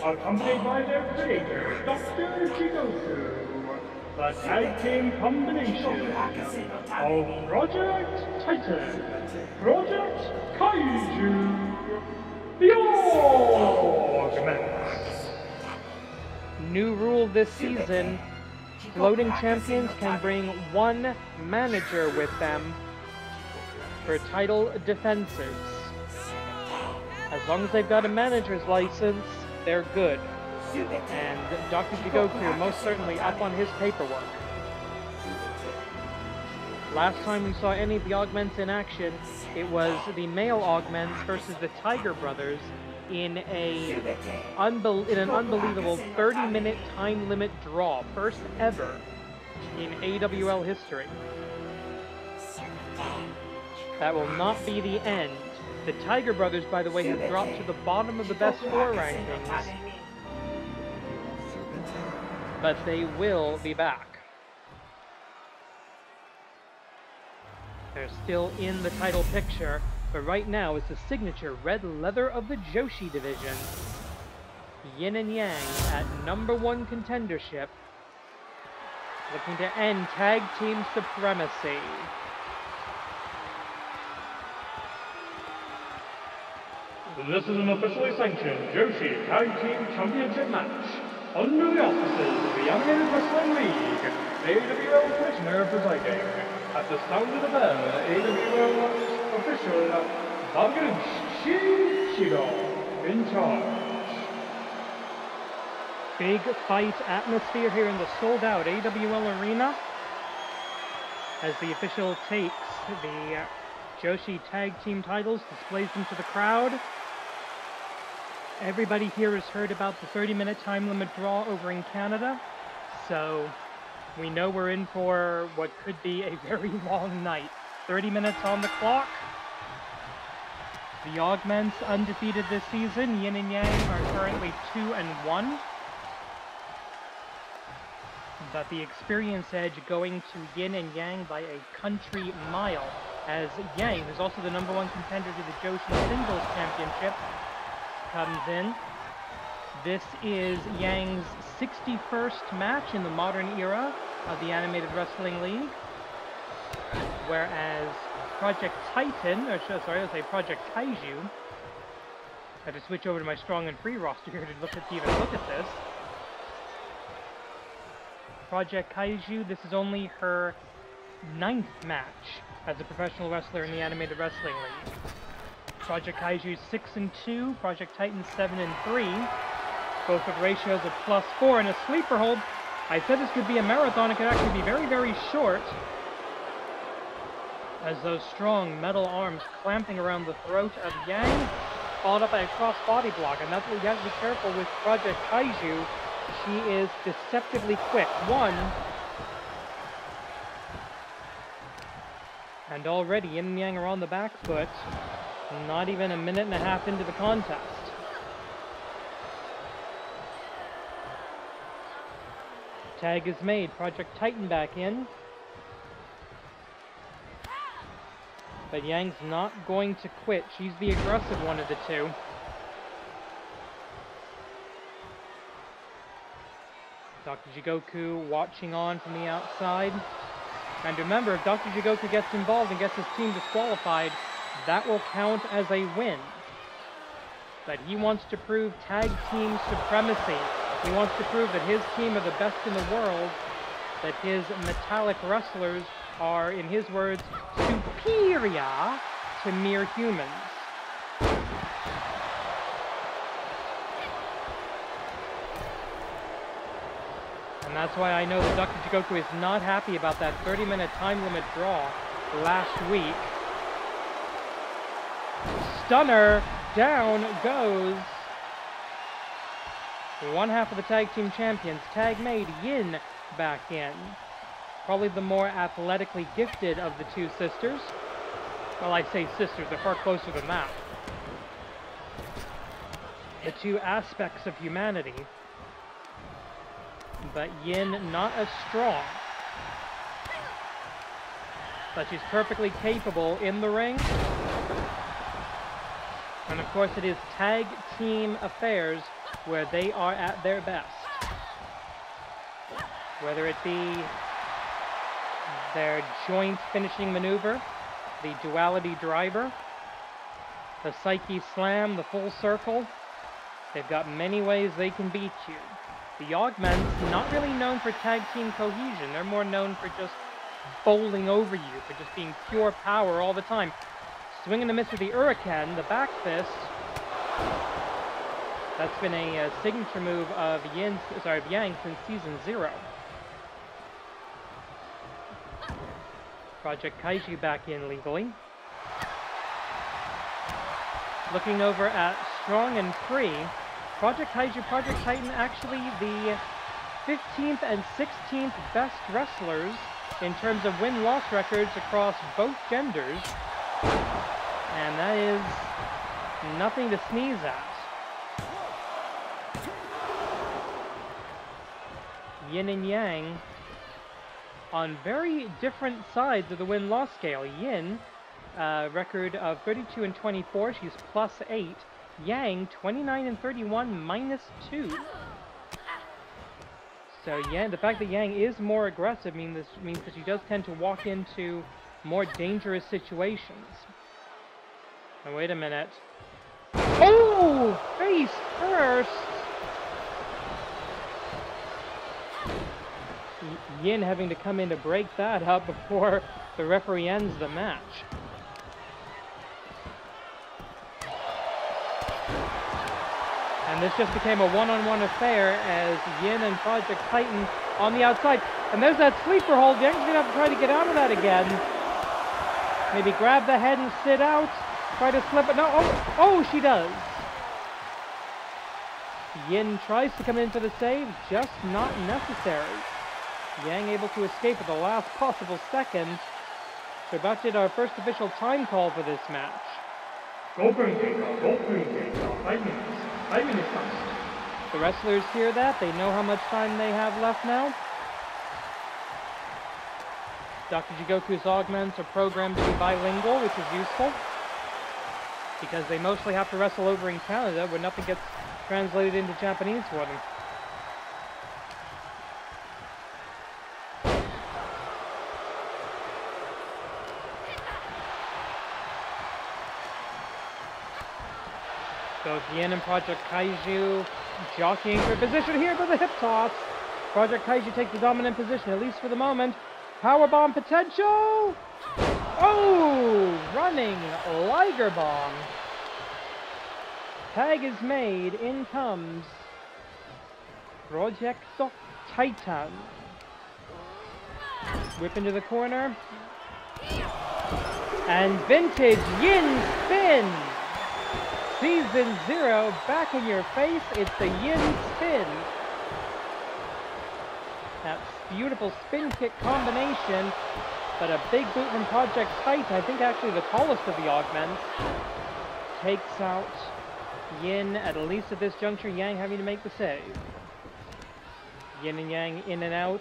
accompanied by their creator, Dr. Shiroke, the tag team combination of Project Titan, Project Kaiju, the Augments. New rule this season, floating champions can bring one manager with them for title defenses. As long as they've got a manager's license, they're good. And Dr. Jigoku most certainly up on his paperwork. Last time we saw any of the Augments in action, it was the male Augments versus the Tiger Brothers in an unbelievable 30-minute time limit draw, first ever in AWL history. That will not be the end. The Tiger Brothers, by the way, have dropped to the bottom of the best four rankings, but they will be back. They're still in the title picture, but right now it's the signature red leather of the Joshi division. Yin and Yang at #1 contendership, looking to end tag team supremacy. This is an officially sanctioned Joshi Tag Team Championship match under the auspices of the Animated Wrestling League, AWL Commissioner presiding. At the sound of the bell, AWL's official Chiba in charge. Big fight atmosphere here in the sold-out AWL arena as the official takes the Joshi Tag Team titles, displays them to the crowd. Everybody here has heard about the 30-minute time limit draw over in Canada, so we know we're in for what could be a very long night. 30 minutes on the clock. The Augments undefeated this season. Yin and Yang are currently 2-1. But the experience edge going to Yin and Yang by a country mile, as Yang, who's also the #1 contender to the Joshi Singles Championship, comes in. This is Yang's 61st match in the modern era of the Animated Wrestling League, whereas Project Titan, or sorry, I'll say Project Kaiju. I have to switch over to my strong and free roster here to even look at this. Project Kaiju, this is only her 9th match as a professional wrestler in the Animated Wrestling League. Project Kaiju 6-2, Project Titan 7-3, both with ratios of +4 and a sleeper hold. I said this could be a marathon. It could actually be very, very short, as those strong metal arms clamping around the throat of Yang, followed up by a cross body block. And that's what you have to be careful with Project Kaiju. She is deceptively quick. And already Yin and Yang are on the back foot, not even a minute and a half into the contest. Tag is made. Project Titan back in. But Yang's not going to quit. She's the aggressive one of the two. Dr. Jigoku watching on from the outside. And remember, if Dr. Jigoku gets involved and gets his team disqualified, that will count as a win. But he wants to prove tag team supremacy. He wants to prove that his team are the best in the world, that his metallic wrestlers are, in his words, superior to mere humans. And that's why I know that Dr. Jigoku is not happy about that 30-minute time limit draw last week. stunner. Down goes one half of the tag team champions. Tag made. Yin back in. Probably the more athletically gifted of the two sisters. Well, I say sisters, they're far closer than that. The two aspects of humanity. But Yin not as strong. But she's perfectly capable in the ring. And of course it is tag team affairs where they are at their best. Whether it be their joint finishing maneuver, the duality driver, the psyche slam, the full circle. They've got many ways they can beat you. The Augments, not really known for tag team cohesion. They're more known for just bowling over you, for just being pure power all the time. Swing and a miss with the Hurricane, the back fist. That's been a signature move of Yang since season 0. Project Kaiju back in legally. Looking over at Strong and Free, Project Kaiju, Project Titan actually the 15th and 16th best wrestlers in terms of win-loss records across both genders. And that is nothing to sneeze at. Yin and Yang on very different sides of the win-loss scale. Yin, record of 32 and 24, she's +8. Yang, 29 and 31, -2. So yeah, the fact that Yang is more aggressive means that she does tend to walk into more dangerous situations. Now wait a minute. Oh! Face first! Yin having to come in to break that up before the referee ends the match. And this just became a one-on-one affair as Yin and Project Titan on the outside. And there's that sleeper hold. Yang's going to have to try to get out of that again. Maybe grab the head and sit out. Try to slip it. No, oh, she does. Yin tries to come in for the save, just not necessary. Yang able to escape at the last possible second. So about to get our first official time call for this match. 5分経過、5分経過、5 minutes. 5 minutes passed. The wrestlers hear that. They know how much time they have left now. Dr. Jigoku's Augments are programmed to be bilingual, which is useful. Because they mostly have to wrestle over in Canada where nothing gets translated into Japanese for them. Both Yin and Project Kaiju jockeying for position here for the hip toss. Project Kaiju takes the dominant position, at least for the moment. Powerbomb potential! Oh! Running Liger Bomb. Tag is made. In comes Project Titan. Whip into the corner. And vintage Yin spin! Season 0, back in your face, it's the Yin spin. That beautiful spin kick combination, but a big boot from Project Titan, I think actually the tallest of the Augments, takes out Yin, at least at this juncture. Yang having to make the save. Yin and Yang in and out.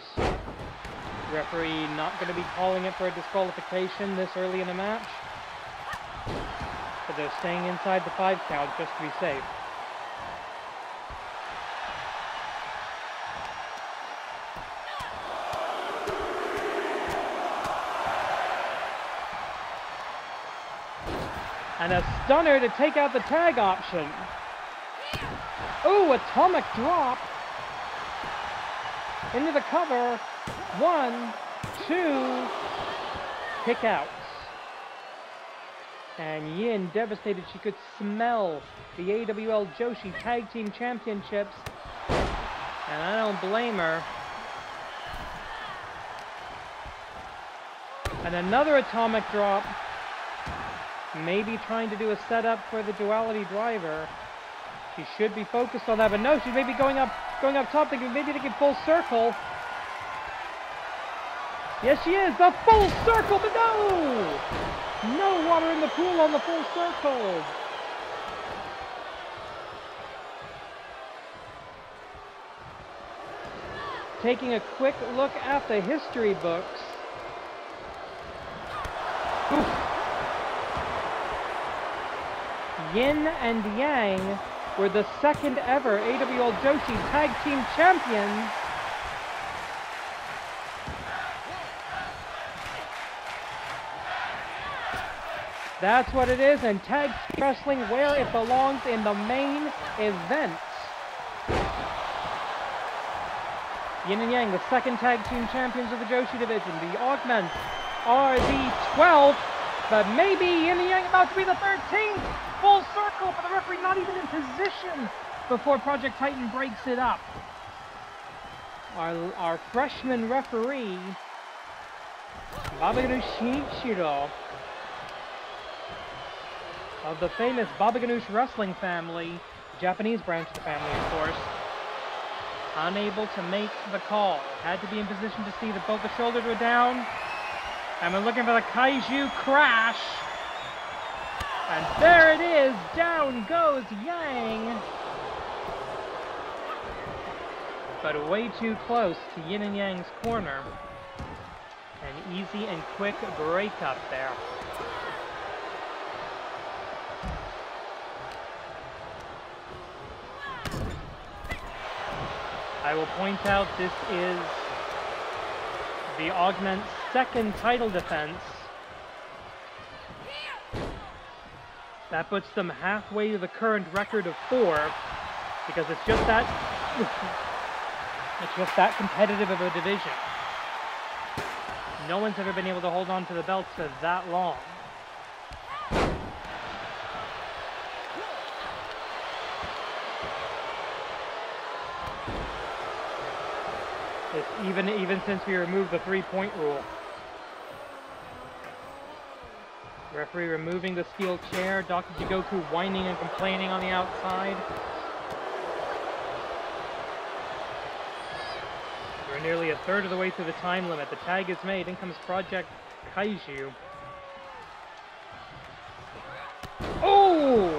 Referee not going to be calling it for a disqualification this early in the match. But they're staying inside the 5 count just to be safe. And a stunner to take out the tag option. Ooh, atomic drop. Into the cover. 1, 2. Kick out. And Yin, devastated, she could smell the AWL Joshi Tag Team Championships. And I don't blame her. And another atomic drop. Maybe trying to do a setup for the duality driver. She should be focused on that, but no, she's maybe going up top, thinking maybe they can full circle. Yes, she is, the full circle, but no! No water in the pool on the full circle. Taking a quick look at the history books. Oof. Yin and Yang were the second ever AWL Joshi Tag Team Champions. That's what it is, and tag team wrestling where it belongs, in the main event. Yin and Yang, the second tag team champions of the Joshi division. The Augments are the 12th, but maybe Yin and Yang about to be the 13th. Full circle, but the referee not even in position before Project Titan breaks it up. Our freshman referee, Babaganoush Shiro, of the famous Babaganoush wrestling family, Japanese branch of the family, of course, unable to make the call. Had to be in position to see that both the shoulders were down, and we're looking for the Kaiju crash. And there it is, down goes Yang. But way too close to Yin and Yang's corner. An easy and quick breakup there. I will point out this is the Augment's second title defense. That puts them halfway to the current record of 4, because it's just that competitive of a division. No one's ever been able to hold on to the belts for that long. Even since we removed the 3-point rule. Referee removing the steel chair, Dr. Jigoku whining and complaining on the outside. We're nearly a third of the way through the time limit. The tag is made. In comes Project Kaiju. Oh!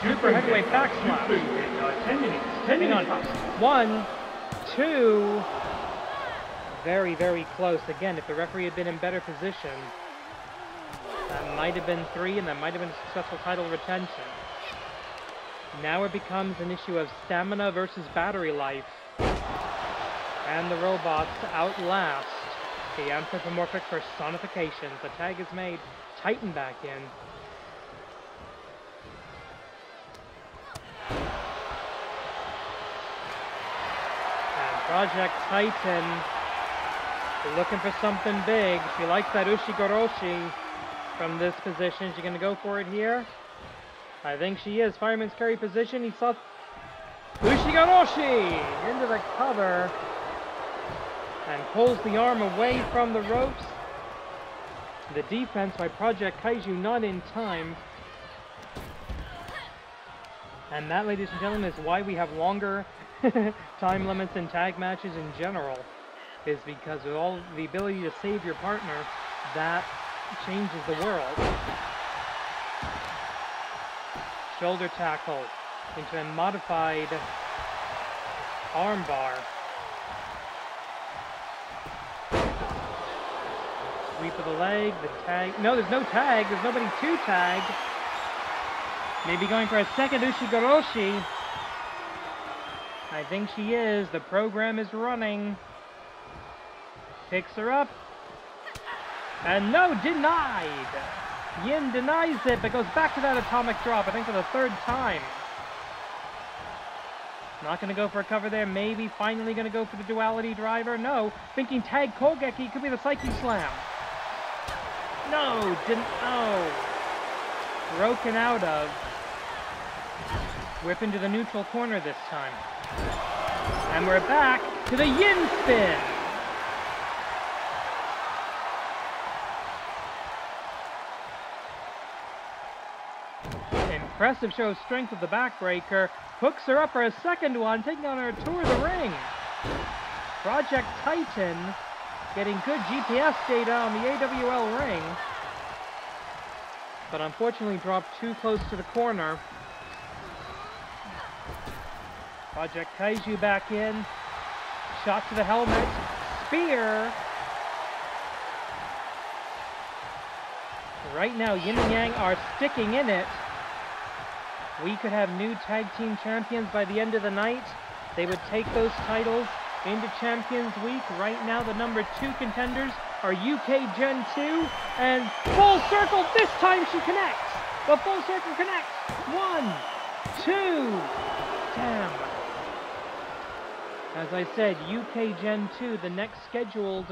Super heavyweight back slap. 10 minutes. 10 Hang on. minutes. 1, 2. Very, very close. Again, if the referee had been in better position, that might have been 3, and that might have been a successful title retention. Now it becomes an issue of stamina versus battery life. And the robots outlast the anthropomorphic personifications. The tag is made. Titan back in. And Project Titan looking for something big. She likes that Ushigoroshi from this position. Is she going to go for it here? I think she is. Fireman's carry position. He saw Ushigoroshi into the cover and pulls the arm away from the ropes. The defense by Project Kaiju not in time. And that, ladies and gentlemen, is why we have longer time limits in tag matches in general. Is because with all the ability to save your partner, that changes the world. Shoulder tackle into a modified armbar. Sweep of the leg, the tag. No, there's no tag. There's nobody to tag. Maybe going for a second Ushigoroshi. I think she is. The program is running. Picks her up. And no, denied. Yin denies it, but goes back to that atomic drop, I think for the 3rd time. Not going to go for a cover there. Maybe finally going to go for the duality driver. No. Thinking tag Kogeki could be the Psyche Slam. No, didn't. Oh. Broken out of. Whip into the neutral corner this time. And we're back to the Yin spin. Impressive show of strength with the backbreaker. Hooks her up for a second one, taking on her tour of the ring. Project Titan getting good GPS data on the AWL ring, but unfortunately dropped too close to the corner. Project Kaiju back in. Shot to the helmet. Spear. Right now, Yin and Yang are sticking in it. We could have new tag team champions by the end of the night. They would take those titles into Champions Week. Right now, the number 2 contenders are UK Gen 2. And full circle, this time she connects. The full circle connects. 1, 2. Damn. As I said, UK Gen 2, the next scheduled,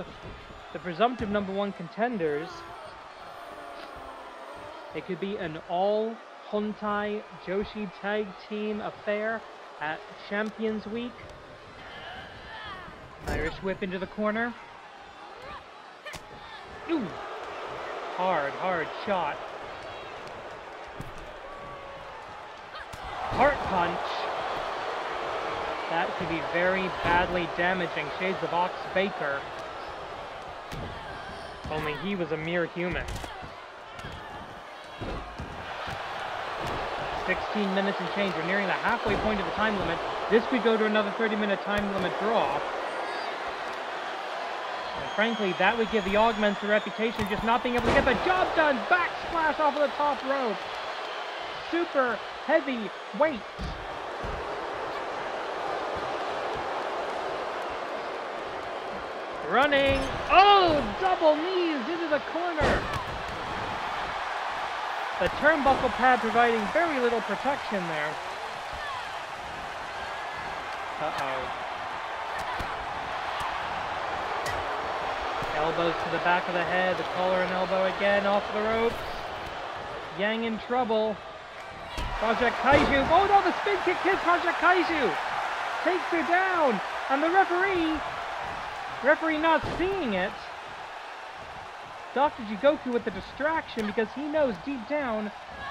the presumptive number 1 contenders. It could be an all Hontai Joshi tag team affair at Champions Week. Irish whip into the corner. Ooh! Hard shot. Heart punch. That could be very badly damaging. Shades of Ox Baker. Only he was a mere human. 16 minutes and change. We're nearing the halfway point of the time limit. This could go to another 30-minute time limit draw. And frankly, that would give the Augments a reputation of just not being able to get the job done. Backsplash off of the top rope. Super heavy weight. Running. Oh, double knees into the corner. The turnbuckle pad providing very little protection there. Uh-oh. Elbows to the back of the head, the collar and elbow again, off the ropes. Yang in trouble. Project Kaiju. Oh no, the spin kick hits Project Kaiju. Takes her down. And the referee not seeing it. Dr. Jigoku with the distraction because he knows deep down,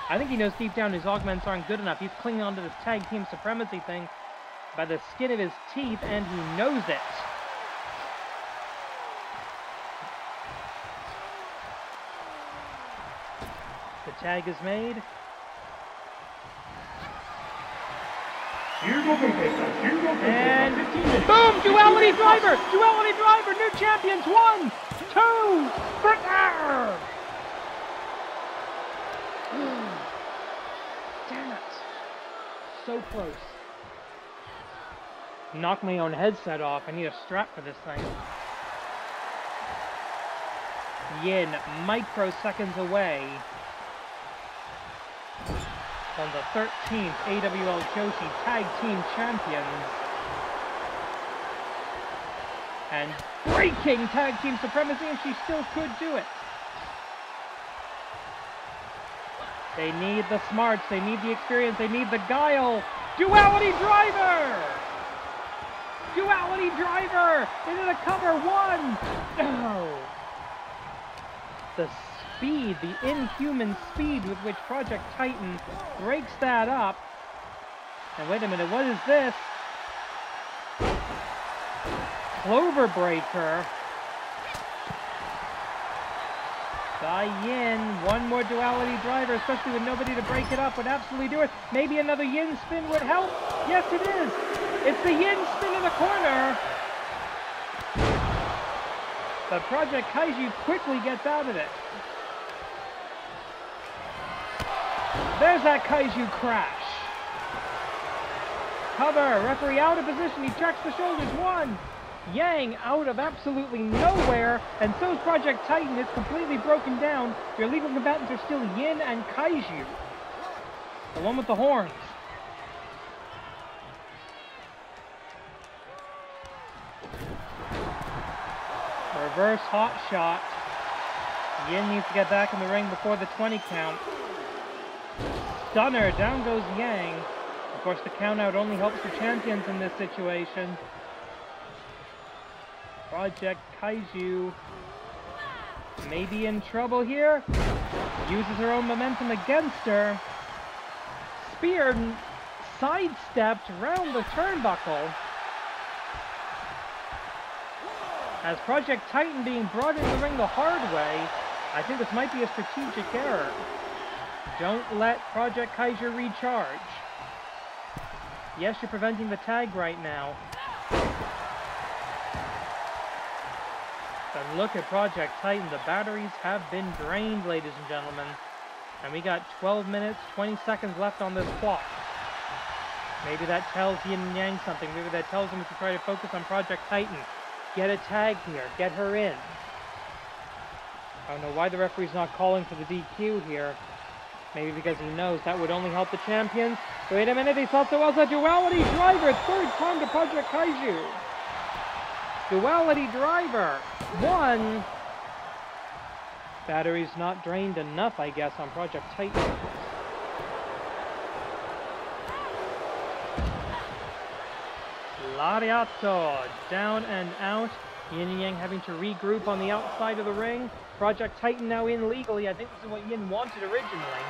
I think he knows deep down his Augments aren't good enough. He's clinging on to this tag team supremacy thing by the skin of his teeth, and he knows it. The tag is made. And boom! Duality driver! Duality driver! New champions! 1, 2, 3! Damn it! So close. Knock my own headset off. I need a strap for this thing. Yin, microseconds away on the 13th AWL Joshi Tag Team Champions. And breaking tag team supremacy, and she still could do it. They need the smarts, they need the experience, they need the guile. Duality driver! Duality driver! Into the cover, 1! No! The speed, the inhuman speed with which Project Titan breaks that up. And wait a minute, what is this? Clover breaker. Yin, one more duality driver, especially with nobody to break it up, would absolutely do it. Maybe another Yin spin would help. Yes, it is. It's the Yin spin in the corner. But Project Kaiju quickly gets out of it. There's that Kaiju crash. Cover, referee out of position, he checks the shoulders, 1. Yang out of absolutely nowhere, and so is Project Titan. It's completely broken down. Your legal combatants are still Yin and Kaiju. The one with the horns. Reverse hot shot. Yin needs to get back in the ring before the 20 count. Stunner, down goes Yang. Of course, the count out only helps the champions in this situation. Project Kaiju may be in trouble here. Uses her own momentum against her. spear sidestepped around the turnbuckle. As Project Titan being brought into the ring the hard way, I think this might be a strategic error. Don't let Project Kaiser recharge. Yes, you're preventing the tag right now. But look at Project Titan. The batteries have been drained, ladies and gentlemen. And we got 12 minutes, 20 seconds left on this clock. Maybe that tells Yin and Yang something. Maybe that tells them to try to focus on Project Titan. Get a tag here. Get her in. I don't know why the referee's not calling for the DQ here. Maybe because he knows that would only help the champions. Wait a minute, he thought there was a duality driver. Third time to Project Kaiju. Duality driver. 1. Battery's not drained enough, I guess, on Project Titan. Lariato, down and out. Yin and Yang having to regroup on the outside of the ring. Project Titan now in legally. I think this is what Yin wanted originally.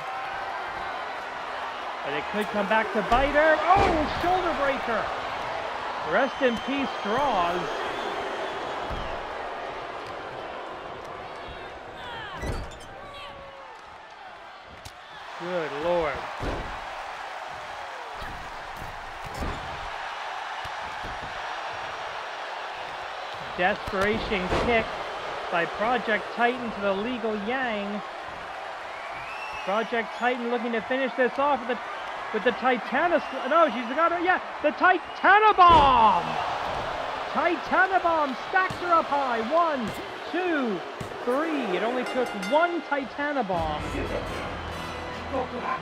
But it could come back to bite her. Oh, shoulder breaker. Rest in peace, Straws. Good Lord. Desperation kick by Project Titan to the legal Yang. Project Titan looking to finish this off with the Titana... No, she's got her... Yeah, the Titanabomb! Titanabomb stacks her up high. 1, 2, 3. It only took 1 Titanabomb.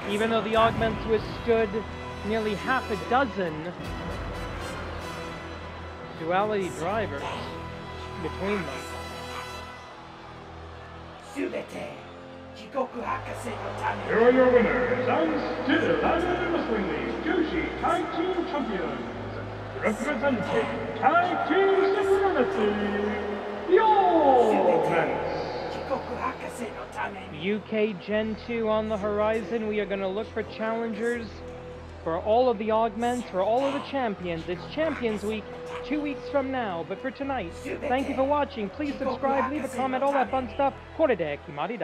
Even though the Augments withstood nearly half a dozen duality drivers between them. Here are your winners, and still Anime Wrestling League Joshi Tag Team Champions, representing Tag Team Supremacy, the Augments. UK Gen 2 on the horizon. We are going to look for challengers for all of the Augments, for all of the champions. It's Champions Week 2 weeks from now. But for tonight, thank you for watching. Please subscribe, leave a comment, all that fun stuff. Korede Kimarida.